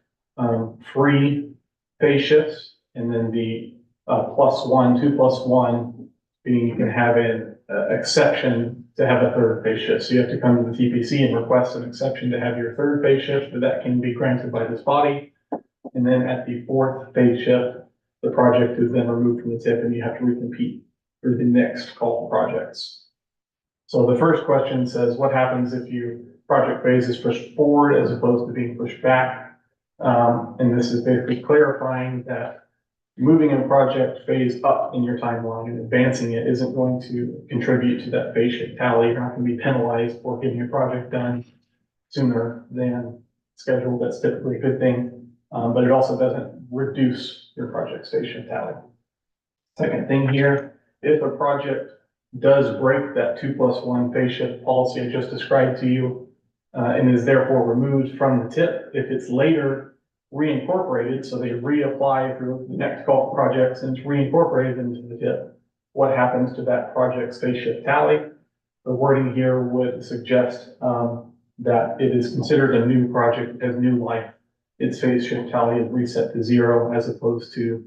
free phase shifts, and then the +1, 2+1, meaning you can have an exception to have a 3rd phase shift. So you have to come to the TPC and request an exception to have your 3rd phase shift, but that can be granted by this body. And then at the 4th phase shift, the project is then removed from the tip and you have to recompete for the next call for projects. So the first question says, what happens if your project phase is pushed forward as opposed to being pushed back? And this is basically clarifying that moving a project phase up in your timeline and advancing it isn't going to contribute to that phase shift tally. You're not going to be penalized for getting your project done sooner than scheduled. That's typically a good thing, but it also doesn't reduce your project's phase shift tally. Second thing here, if a project does break that 2+1 phase shift policy I just described to you, and is therefore removed from the tip, if it's later reincorporated, so they reapply for the next call for projects and it's reincorporated into the TIP. What happens to that project's phase shift tally? The wording here would suggest, that it is considered a new project, as new life. Its phase shift tally is reset to 0 as opposed to,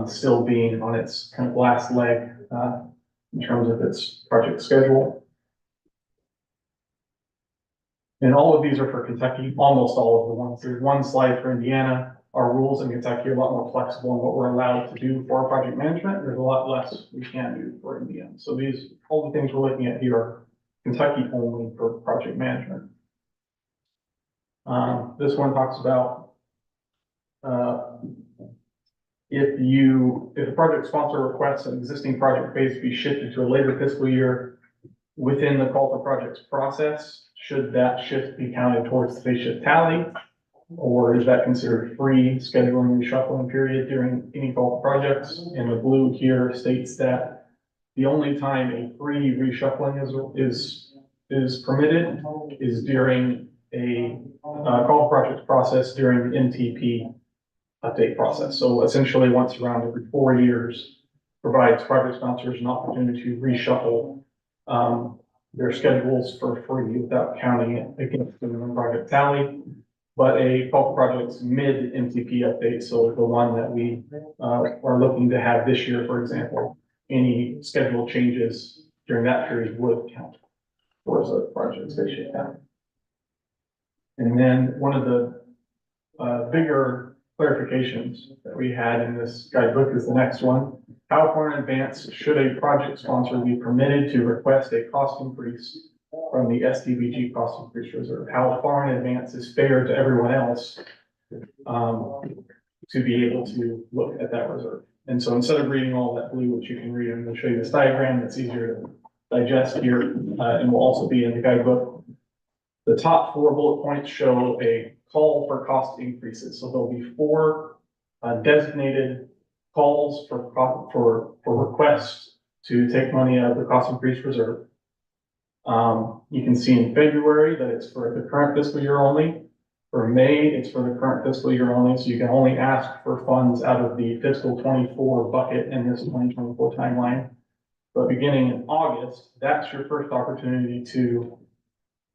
still being on its kind of last leg, in terms of its project schedule. And all of these are for Kentucky, almost all of the ones. There's one slide for Indiana. Our rules in Kentucky are a lot more flexible in what we're allowed to do for our project management. There's a lot less we can do for Indiana. So these, all the things we're looking at here are Kentucky only for project management. This one talks about, if the project sponsor requests an existing project phase to be shifted to a later fiscal year within the call for projects process, should that shift be counted towards the phase shift tally? Or is that considered free scheduling reshuffling period during any call for projects? And the blue here states that the only time a free reshuffling is permitted is during a call for projects process during the NTP update process. So essentially, once around every 4 years, provides project sponsors an opportunity to reshuffle their schedules for free without counting it against the minimum project tally. But a call for projects mid NTP update, so the one that we are looking to have this year, for example, any schedule changes during that period would count towards a project station tally. And then one of the bigger clarifications that we had in this guidebook is the next one. How far in advance should a project sponsor be permitted to request a cost increase from the SDBG cost increase reserve? How far in advance is fair to everyone else to be able to look at that reserve? And so instead of reading all that blue, which you can read, I'm going to show you this diagram that's easier to digest here, and will also be in the guidebook. The top 4 bullet points show a call for cost increases. So there'll be 4 designated calls for requests to take money out of the cost increase reserve. You can see in February that it's for the current fiscal year only. For May, it's for the current fiscal year only. So you can only ask for funds out of the fiscal 24 bucket in this 2024 timeline. But beginning in August, that's your first opportunity to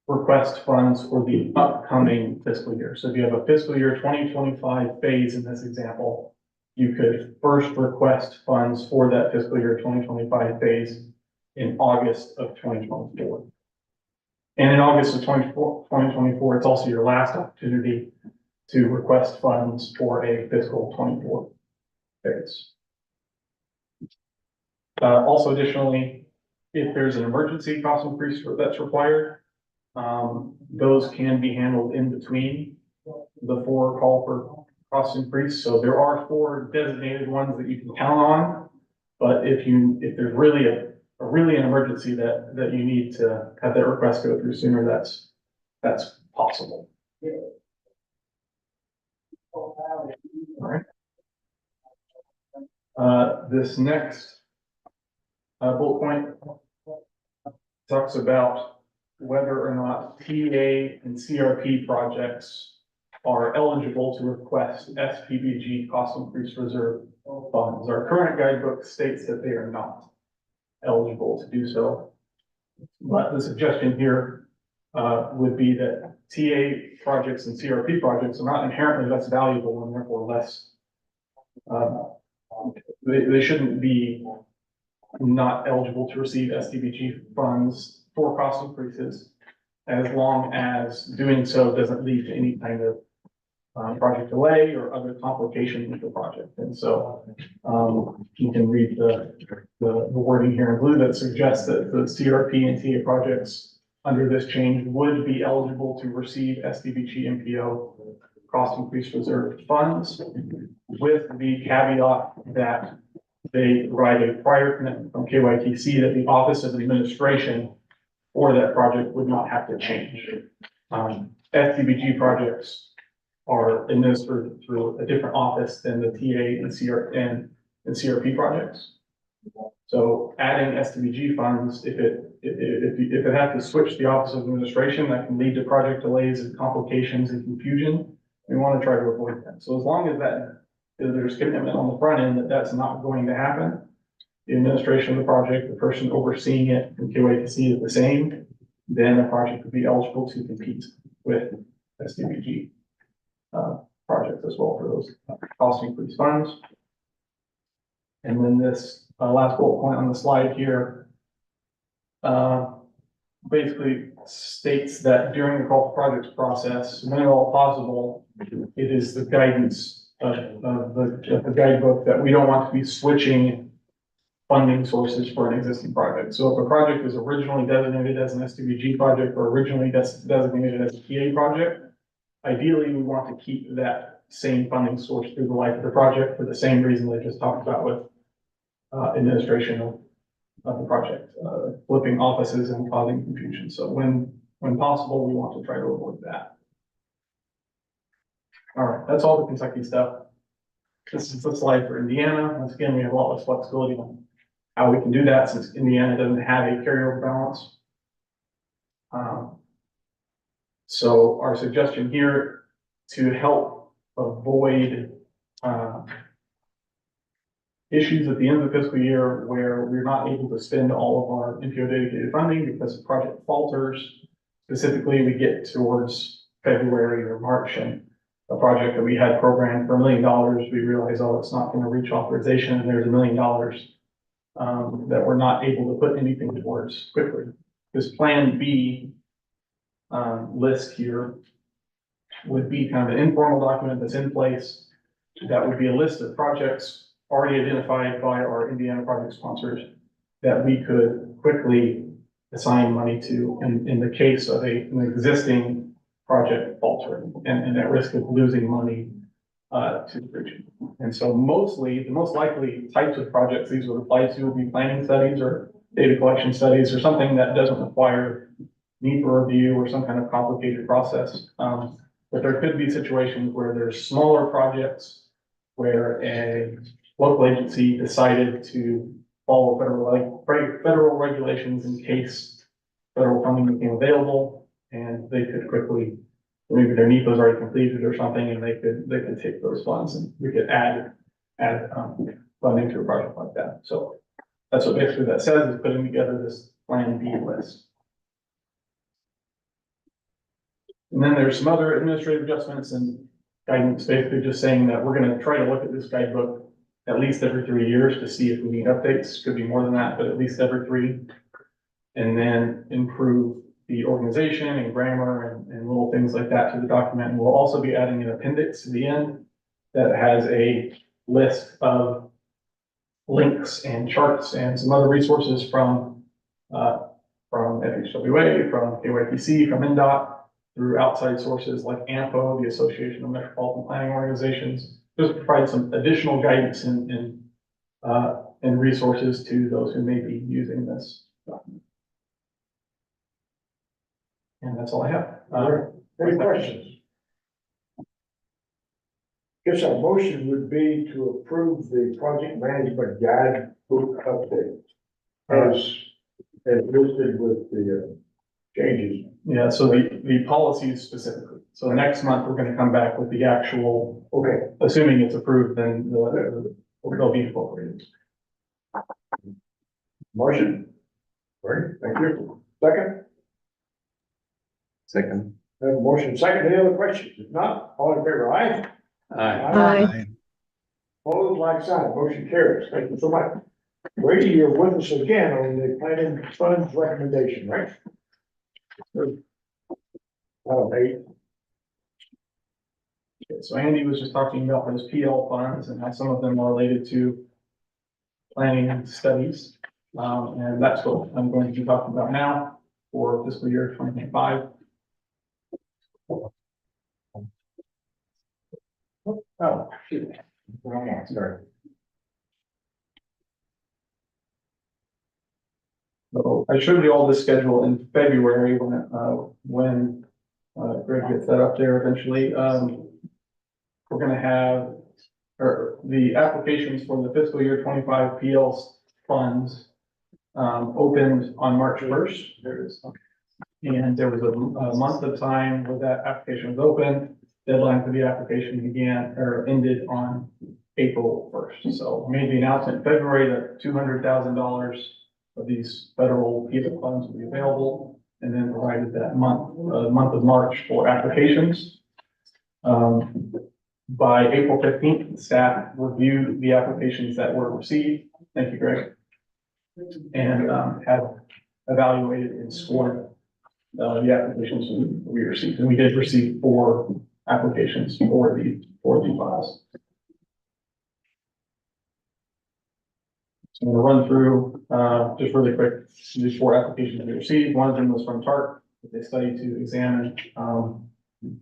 request funds for the upcoming fiscal year. So if you have a fiscal year 2025 phase in this example, you could first request funds for that fiscal year 2025 phase in August of 2024. And in August of 2024, it's also your last opportunity to request funds for a fiscal 24 phase. Also additionally, if there's an emergency cost increase that's required, those can be handled in between the 4 call for cost increase. So there are 4 designated ones that you can count on. But if there's really an emergency that you need to have that request go through sooner, that's possible. All right. This next bullet point talks about whether or not TA and CRP projects are eligible to request SPBG cost increase reserve funds. Our current guidebook states that they are not eligible to do so. But the suggestion here would be that TA projects and CRP projects are not inherently less valuable and therefore less, they shouldn't be not eligible to receive SDBG funds for cost increases, as long as doing so doesn't lead to any kind of project delay or other complications with the project. And so you can read the wording here in blue that suggests that the CRP and TA projects under this change would be eligible to receive SDBG MPO cost increase reserve funds, with the caveat that they provide a prior commitment from KYTC that the Office of Administration for that project would not have to change. SDBG projects are administered through a different office than the TA and CRP projects. So adding SDBG funds, if it has to switch the Office of Administration, that can lead to project delays and complications and confusion. We want to try to avoid that. So as long as there's commitment on the front end that that's not going to happen, the administration of the project, the person overseeing it from KYTC is the same, then the project would be eligible to compete with SDBG projects as well for those cost increase funds. And then this last bullet point on the slide here basically states that during the call for projects process, when at all possible, it is the guidance of the guidebook that we don't want to be switching funding sources for an existing project. So if a project is originally designated as an SDBG project or originally designated as a PA project, ideally we want to keep that same funding source through the life of the project for the same reason I just talked about with administration of the project, flipping offices and causing confusion. So when possible, we want to try to avoid that. All right, that's all the Kentucky stuff. This is the slide for Indiana. Once again, we have a lot less flexibility on how we can do that since Indiana doesn't have a carryover balance. So our suggestion here to help avoid issues at the end of the fiscal year where we're not able to spend all of our NPO dedicated funding because the project falters. Specifically, we get towards February or March and a project that we had programmed for $1 million, we realize, oh, it's not going to reach authorization, and there's $1 million that we're not able to put anything towards quickly. This Plan B list here would be kind of an informal document that's in place. That would be a list of projects already identified by our Indiana project sponsors that we could quickly assign money to in the case of an existing project faltering and at risk of losing money to the region. And so mostly, the most likely types of projects these would apply to would be planning studies or data collection studies or something that doesn't require need for review or some kind of complicated process. But there could be situations where there's smaller projects where a local agency decided to follow federal regulations in case federal funding became available, and they could quickly, maybe their NEPA is already completed or something, and they could take those funds and we could add funding to a project like that. So that's what basically that says, is putting together this Plan B list. And then there's some other administrative adjustments and guidance, basically just saying that we're going to try to look at this guidebook at least every 3 years to see if we need updates. Could be more than that, but at least every 3. And then improve the organization and grammar and little things like that to the document. And we'll also be adding an appendix to the end that has a list of links and charts and some other resources from FHWA, from KYTC, from NDOT, through outside sources like AMPO, the Association of Metropolitan Planning Organizations, just provide some additional guidance and resources to those who may be using this document. And that's all I have. Any questions? Guess our motion would be to approve the project management guide book update as listed with the changes. Yeah, so the policies specifically. So next month, we're gonna come back with the actual, Okay, assuming it's approved, then they'll be incorporated. motion. Great, thank you. Second, Second. have a motion second. Any other questions? If not, all in favor, aye? Aye. Opposed, like sign, motion carries. Thank you so much. Brady, you're with us again on the planning funds recommendation, right? Eight. Okay, so Andy was just talking about those PL funds and how some of them are related to planning studies. And that's what I'm going to be talking about now for fiscal year 2025. Oh, shoot. Sorry. So I showed you all this schedule in February when Greg gets that up there eventually. We're gonna have, or the applications for the fiscal year 25 PL funds opened on March 1st. There it is. And there was a month of time where that application was open. deadline for the application began or ended on April 1st. So I made the announcement in February that $200,000 of these federal FEMA funds will be available, and then provided that month of March for applications. By April 15th, staff reviewed the applications that were received. Thank you, Greg. And have evaluated and scored the applications we received. And we did receive 4 applications for the funds. So I'm going to run through just really quick these 4 applications we received. One of them was from TARC. They studied to examine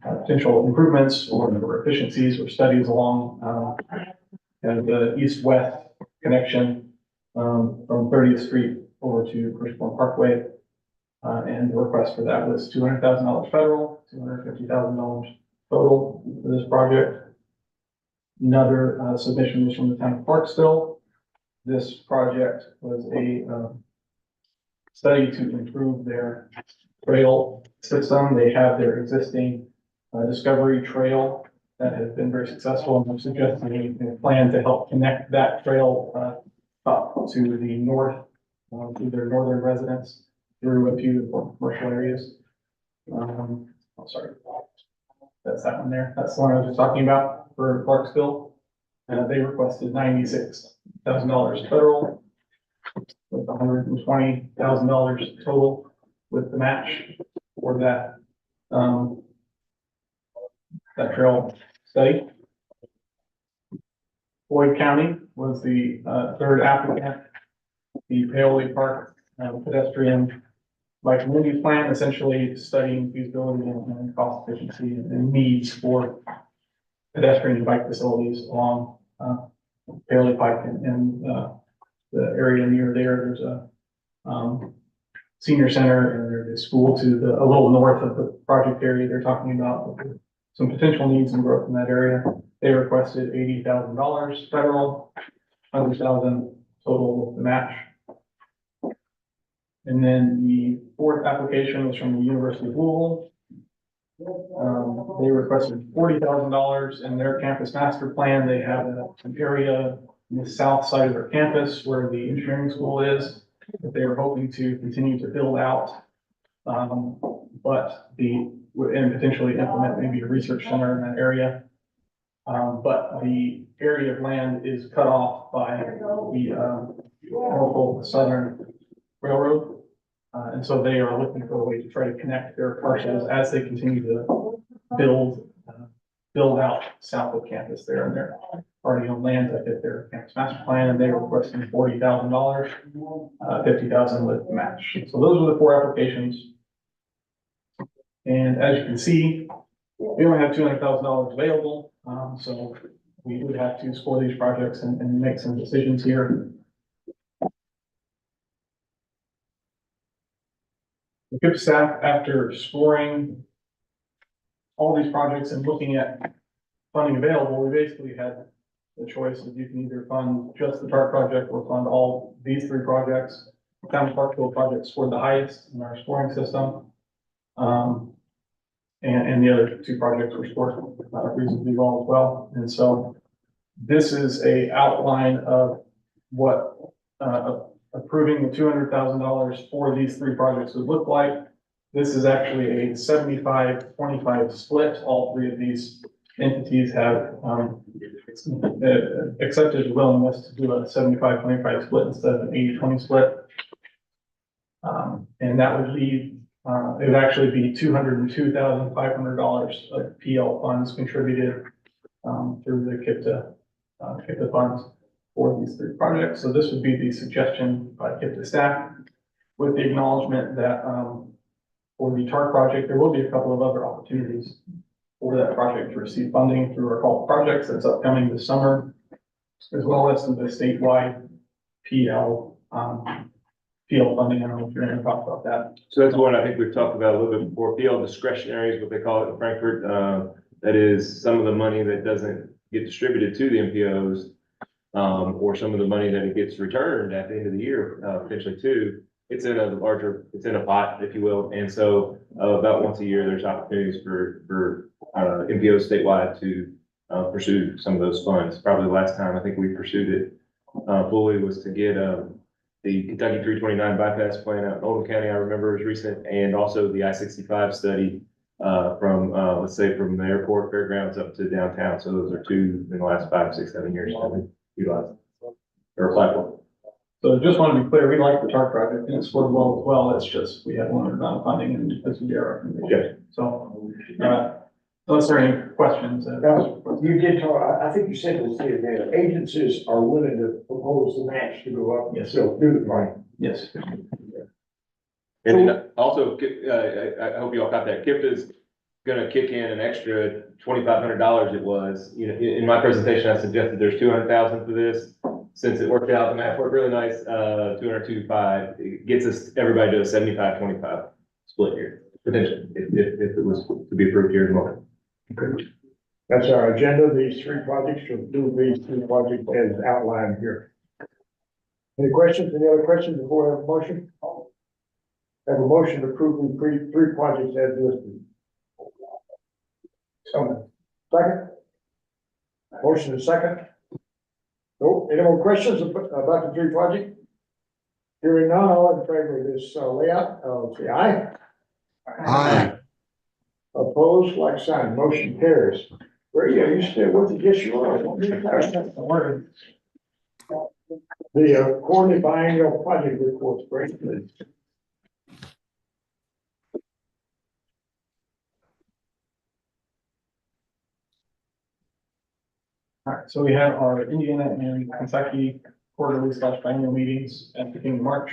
potential improvements or efficiencies or studies along the east-west connection from 30th Street over to Christopher Parkway. And the request for that was $200,000 federal, $250,000 total for this project. Another submission was from the town of Clarksville. This project was a study to improve their trail system. They have their existing Discovery Trail that has been very successful, and we're suggesting a plan to help connect that trail up to the north, to their northern residents through a few important commercial areas. Sorry, that's that one there. That's the one I was just talking about for Clarksville. They requested $96,000 federal with $120,000 total with the match for that that trail study. Floyd County was the 3rd applicant. The Paoli Park pedestrian bike community plan, essentially studying feasibility and cost efficiency and needs for pedestrian and bike facilities along Paoli Pike and the area near there. There's a senior center and there's a school to a little north of the project area they're talking about. Some potential needs and growth in that area. They requested $80,000 federal, $100,000 total with the match. And then the 4th application was from the University of Louisville. They requested $40,000 in their campus master plan. They have an area in the south side of their campus where the engineering school is, that they are hoping to continue to build out. And potentially implement maybe a research center in that area. But the area of land is cut off by the Norfolk Southern Railroad. And so they are looking for a way to try to connect their parcels as they continue to build out south of campus there. And they're already on land that fit their campus master plan, and they were requesting $40,000, $50,000 with the match. So those were the 4 applications. And as you can see, we only have $200,000 available. So we would have to score these projects and make some decisions here. The KIP staff, after scoring all these projects and looking at funding available, we basically had the choice of you can either fund just the TARP project or fund all these 3 projects. The Town of Clarksville project scored the highest in our scoring system. And the other 2 projects were scored reasonably well as well. And so this is a outline of what approving the $200,000 for these 3 projects would look like. This is actually a 75-25 split. All 3 of these entities have accepted a willingness to do a 75-25 split instead of an 80-20 split. And that would leave it would actually be $202,500 of PL funds contributed through the KIPTA funds for these 3 projects. So this would be the suggestion by KIPTA staff, with the acknowledgement that for the TARP project, there will be a couple of other opportunities for that project to receive funding through our call projects that's upcoming this summer, as well as through the statewide PL funding. I don't know if you're going to talk about that. So that's one I think we've talked about a little bit before. PL discretionary is what they call it in Frankfurt. That is some of the money that doesn't get distributed to the MPOs, or some of the money that it gets returned at the end of the year, potentially too. It's in a pot, if you will. And so about once a year, there's opportunities for MPOs statewide to pursue some of those funds. Probably the last time I think we pursued it fully was to get the Kentucky 329 bypass plan out in Oldham County, I remember was recent, and also the I-65 study from, let's say, from the airport fairgrounds up to downtown. So those are two in the last 5, 6, 7 years that we utilized or applied for. So just want to be clear, we like the TARP project and it's scored well as well. It's just, we have a limited amount of funding and this would be our recommendation. So, unless there are any questions. Now, you did talk, I think you said this the other day, that agencies are willing to propose the match to go up. Yes. So do the plan. Yes. And then also, I hope you all got that. KIPTA is gonna kick in an extra $2,500 it was. You know, in my presentation, I suggested there's 200,000 for this. Since it worked out, the math worked really nice, 202.5. It gets us everybody to a 75-25 split here, potentially, if it was to be approved here in a moment. That's our agenda, these three projects, to do these three projects as outlined here. Any questions, any other questions before I have a motion? Have a motion to approve the three projects as listed. So, second? Motion is second. No, any more questions about the three projects? Hearing none, all in favor of this layout, say aye. Aye. Opposed, like sign, motion carries. Where are you still with it? Yes, you are. The quarterly biennial project reports, great, please. All right, so we had our Indiana and Kentucky quarterly / biennial meetings at the beginning of March.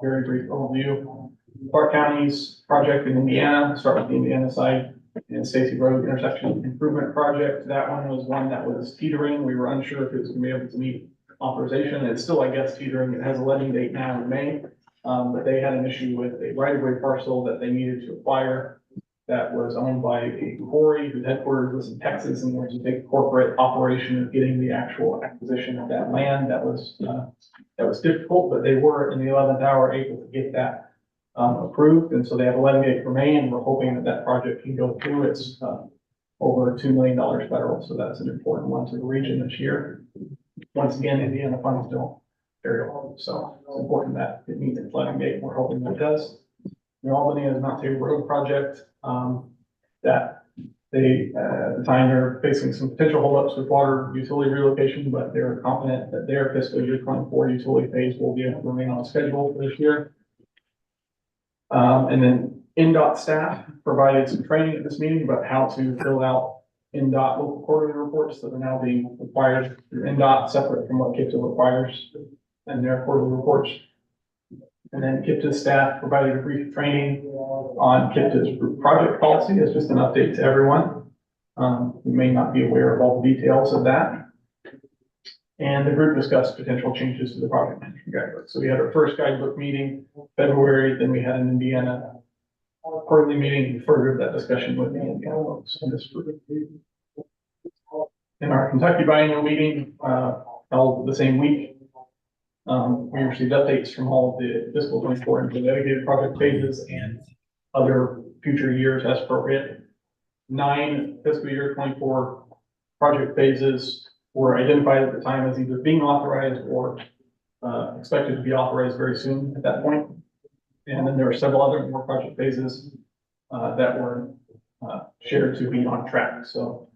Very brief overview. Park County's project in Indiana, start with the Indiana side, and Stacy Road intersection improvement project. That one was one that was teetering. We were unsure if it was gonna be able to meet authorization. It's still, I guess, teetering. It has a letting date now in May. But they had an issue with a right-of-way parcel that they needed to acquire that was owned by a quarry whose headquarters was in Texas, and there was a big corporate operation of getting the actual acquisition of that land. That was difficult, but they were in the 11th hour able to get that approved, and so they have a letting date for May, and we're hoping that that project can go through. It's over $2 million federal, so that's an important one to the region this year. Once again, Indiana funds don't very well, so it's important that it meets its letting date. We're hoping that it does. New Albany is Mount Tabor Road project that they, at the time, they're facing some potential holdups with water utility relocation, but they're confident that their fiscal year 24 utility phase will be able to remain on schedule for this year. And then NDOT staff provided some training at this meeting about how to fill out NDOT local quarterly reports that are now being required through NDOT, separate from what KIPTA requires in their quarterly reports. And then KIPTA staff provided a brief training on KIPTA's project policy as just an update to everyone. We may not be aware of all the details of that. And the group discussed potential changes to the project management guidebook. So we had our first guidebook meeting in February, then we had an Indiana quarterly meeting and furthered that discussion with the Indiana folks in this group. In our Kentucky biennial meeting, held the same week, we received updates from all of the fiscal 24 and dedicated project phases and other future years as appropriate. 9 fiscal year 24 project phases were identified at the time as either being authorized or expected to be authorized very soon at that point. And then there are several other more project phases that were shared to be on track. So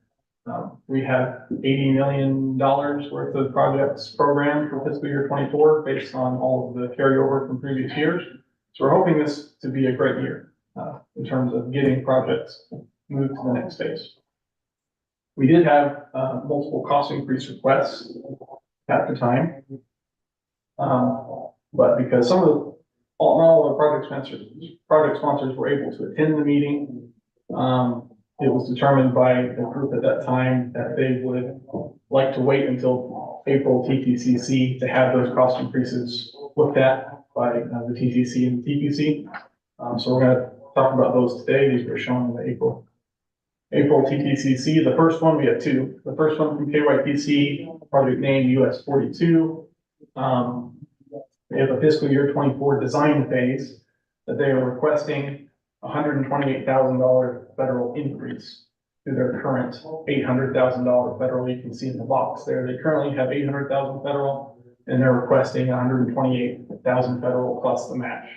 we have $80 million worth of projects programmed for fiscal year 24 based on all of the carryover from previous years. So we're hoping this to be a great year in terms of getting projects moved to the next phase. We did have multiple cost increase requests at the time. But because some of the, all the project sponsors were able to attend the meeting, it was determined by the group at that time that they would like to wait until April TTCC to have those cost increases looked at by the TTC and the TPC. So we're going to talk about those today. These were shown in the April TTCC. The first one, we have 2. The first one from KYTC, project name US 42. They have a fiscal year 24 design phase that they are requesting $128,000 federal increase to their current $800,000 federal. You can see in the box there, they currently have 800,000 federal, and they're requesting 128,000 federal plus the match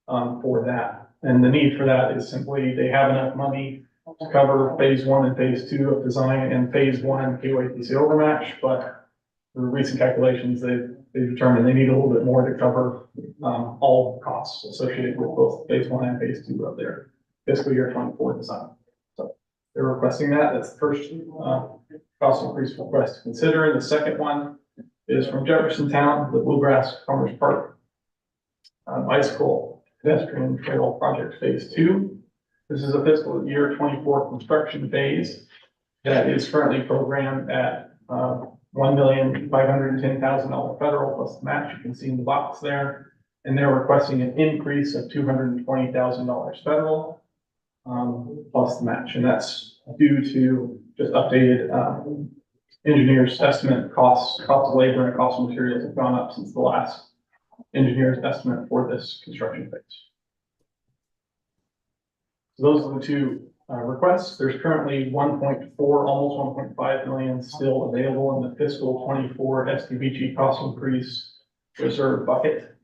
for that. And the need for that is simply they have enough money to cover phase 1 and phase 2 of design and phase 1 KYTC overmatch, but through recent calculations, they determined they need a little bit more to cover all costs associated with both phase 1 and phase 2 of their fiscal year 24 design. So they're requesting that. That's the first cost increase request to consider. The second one is from Jeffersontown, the Bluegrass Farmers Park bicycle pedestrian trail project phase 2. This is a fiscal year 24 construction phase that is currently programmed at $1,510,000 federal plus the match. You can see in the box there, and they're requesting an increase of $220,000 federal plus the match, and that's due to just updated engineers' estimate costs, cost of labor and cost of materials have gone up since the last engineer's estimate for this construction phase. So those are the two requests. There's currently 1.4, almost 1.5 million still available in the fiscal 24 SDBG cost increase reserve bucket.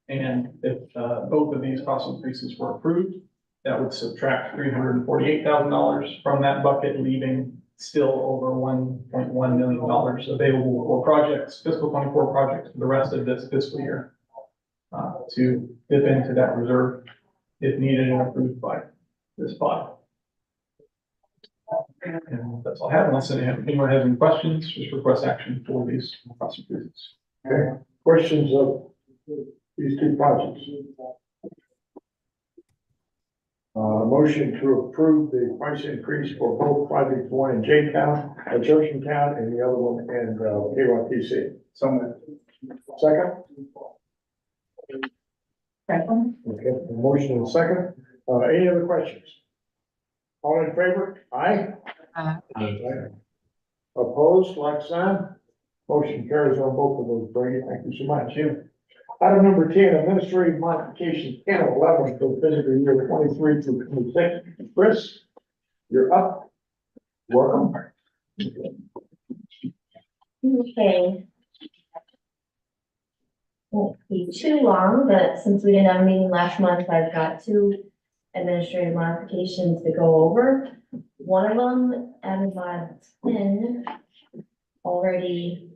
And if both of these cost increases were approved, that would subtract $348,000 from that bucket, leaving still over $1.1 million available for projects, fiscal 24 projects for the rest of this fiscal year to dip into that reserve if needed and approved by this body. And that's all I have, unless anyone has any questions, just request action for these cost increases. Okay, questions of these two projects? Motion to approve the price increase for both projects, one in Jaytown, Jeffersontown, and the other one in KYTC. Second? Second. Okay, motion and second. Any other questions? All in favor? Aye. Aye. Opposed, like sign. Motion carries on both of those, Brady. Thank you so much. Item number 10, administrative modification 1011 for fiscal year 23 to 26. Chris, you're up. Welcome. Okay. Won't be too long, but since we didn't have a meeting last month, I've got two administrative modifications to go over. One of them, added mod 10, already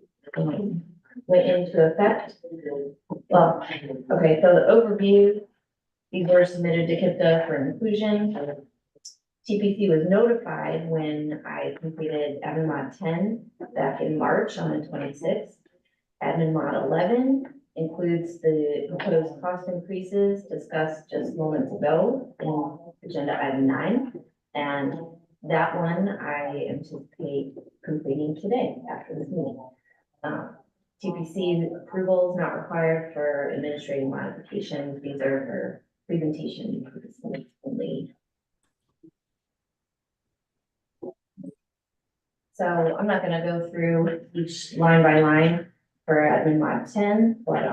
went into effect. Well, okay, so the overview, these were submitted to KIPTA for inclusion. TPC was notified when I completed admin mod 10 back in March on the 26th. Admin mod 11 includes the proposed cost increases discussed just moments ago in agenda item 9. And that one I anticipate completing today after this meeting. TPC approval is not required for administrative modifications. These are for presentation purposes only. So I'm not going to go through each line by line for admin mod 10, but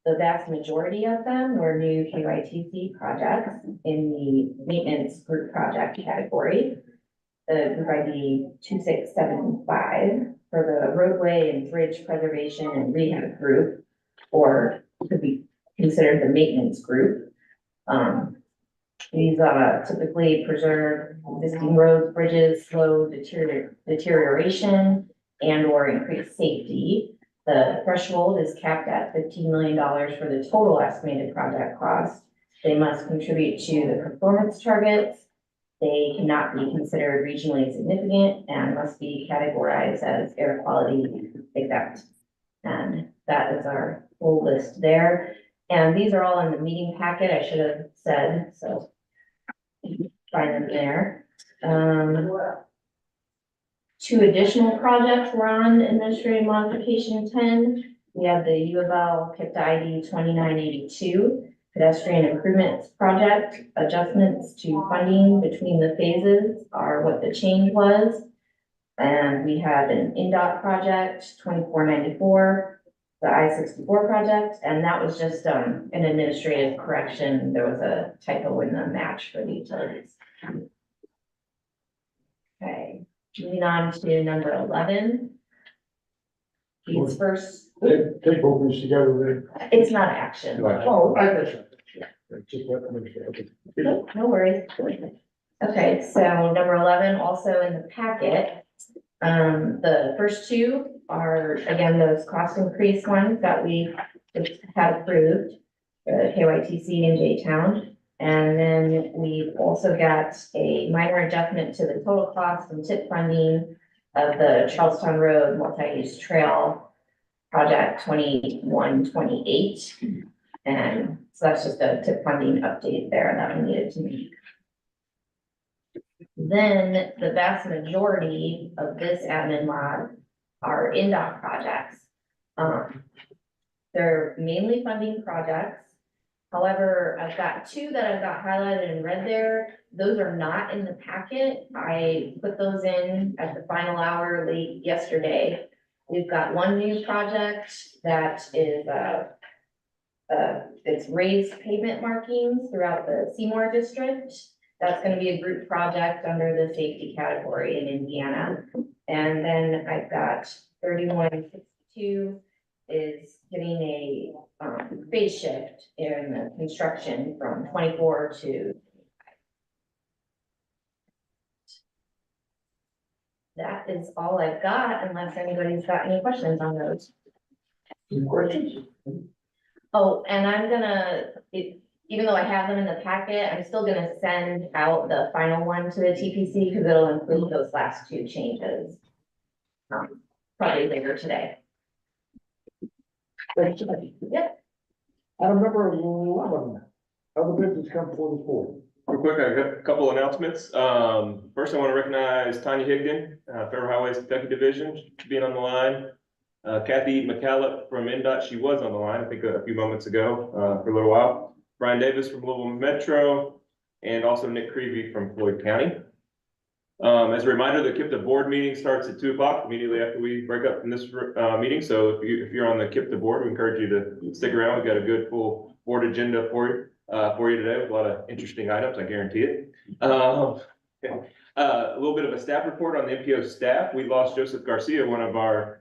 the vast majority of them were new KYTC projects in the maintenance group project category. The group ID 2675 for the roadway and bridge preservation and rehab group, or could be considered the maintenance group. These typically preserve existing roads, bridges, slow deterioration, and or increase safety. The threshold is capped at $15 million for the total estimated project cost. They must contribute to the performance targets. They cannot be considered regionally significant and must be categorized as air quality exempt. And that is our full list there. And these are all in the meeting packet, I should have said, so find them there. Two additional projects were on administrative modification 10. We have the U of L KIPTA ID 2982. Pedestrian improvements project adjustments to funding between the phases are what the change was. And we have an NDOT project 2494 the I-64 project, and that was just, an administrative correction. There was a typo in the match for the utilities. Okay, moving on to number 11. These first, Take both these together, it's not action. then. Oh, I guess. Yeah, just let them understand. Okay. No worries. Okay, so number 11, also in the packet. The first two are, again, those cost increase ones that we just had approved, the KYTC in J-Town. And then we've also got a minor adjustment to the total cost and tip funding of the Charlestown Road Multi-Use Trail Project 2128. And so that's just a tip funding update there that we needed to make. Then the vast majority of this admin log are NDOT projects. They're mainly funding projects. However, I've got two that I've got highlighted in red there. Those are not in the packet. I put those in at the final hour late yesterday. We've got one new project that is, it's raised pavement markings throughout the Seymour district. That's gonna be a group project under the safety category in Indiana. And then I've got 3162 is getting a phase shift in the construction from 24 to. That is all I've got, unless anybody's got any questions on those. Any questions? Oh, and I'm gonna, even though I have them in the packet, I'm still gonna send out the final one to the TPC because it'll include those last two changes. Probably later today. Thanks. Yep. Item number 11, other business come before the board. Real quick, I got a couple announcements. First, I want to recognize Tanya Higdon, Federal Highways Kentucky Division, being on the line. Kathy McCallum from NDOT, she was on the line, I think a few moments ago, for a little while. Brian Davis from Louisville Metro, and also Nick Creevy from Floyd County. As a reminder, the KIPTA board meeting starts at 2 o'clock immediately after we break up from this meeting. So if you're on the KIPTA board, we encourage you to stick around. We've got a good full board agenda for you today with a lot of interesting items, I guarantee it. A little bit of a staff report on the MPO staff. We lost Joseph Garcia, one of our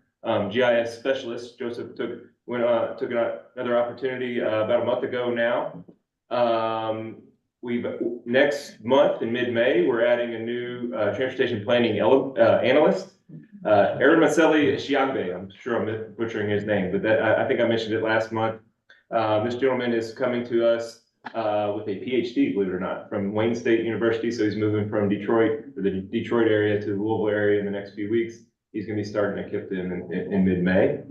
GIS specialists. Joseph took another opportunity about a month ago now. Next month in mid-May, we're adding a new transportation planning analyst, Aaron Maselli Shiagbe. I'm sure I'm butchering his name, but I think I mentioned it last month. This gentleman is coming to us with a PhD, believe it or not, from Wayne State University. So he's moving from Detroit, or the Detroit area, to the Louisville area in the next few weeks. He's going to be starting at KIPTA in mid-May.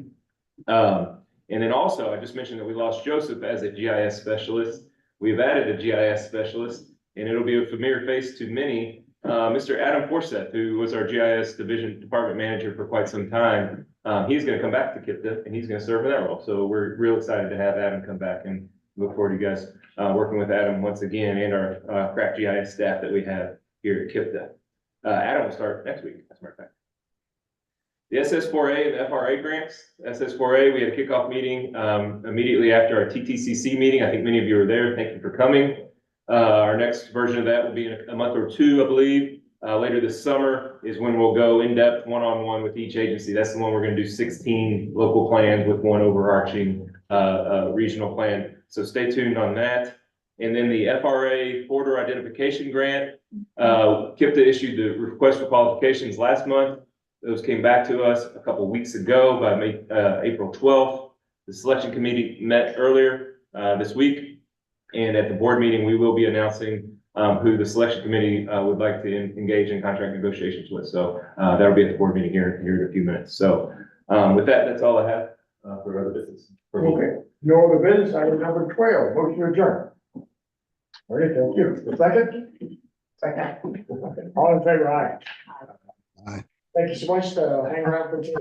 And then also, I just mentioned that we lost Joseph as a GIS specialist. We've added a GIS specialist, and it'll be a familiar face to many. Mr. Adam Forseth, who was our GIS division department manager for quite some time. He's going to come back to KIPTA, and he's going to serve in that role. So we're real excited to have Adam come back, and look forward to you guys working with Adam once again, and our crack GIS staff that we have here at KIPTA. Adam will start next week, as a matter of fact. The SS4A and the FRA grants. SS4A, we had a kickoff meeting immediately after our TTCC meeting. I think many of you were there. Thank you for coming. Our next version of that will be in a month or two, I believe. Later this summer is when we'll go in-depth one-on-one with each agency. That's the one we're going to do 16 local plans with one overarching regional plan. So stay tuned on that. And then the FRA border identification grant. KIPTA issued the request for qualifications last month. Those came back to us a couple of weeks ago by April 12th. The selection committee met earlier this week. And at the board meeting, we will be announcing who the selection committee would like to engage in contract negotiations with. So that'll be at the board meeting here in a few minutes. So with that, that's all I have for other business. Okay, no other business. Item number 12, motion to adjourn. All right, thank you. The second? Second. All in favor, aye. Aye. Thank you so much. Hang around for tea.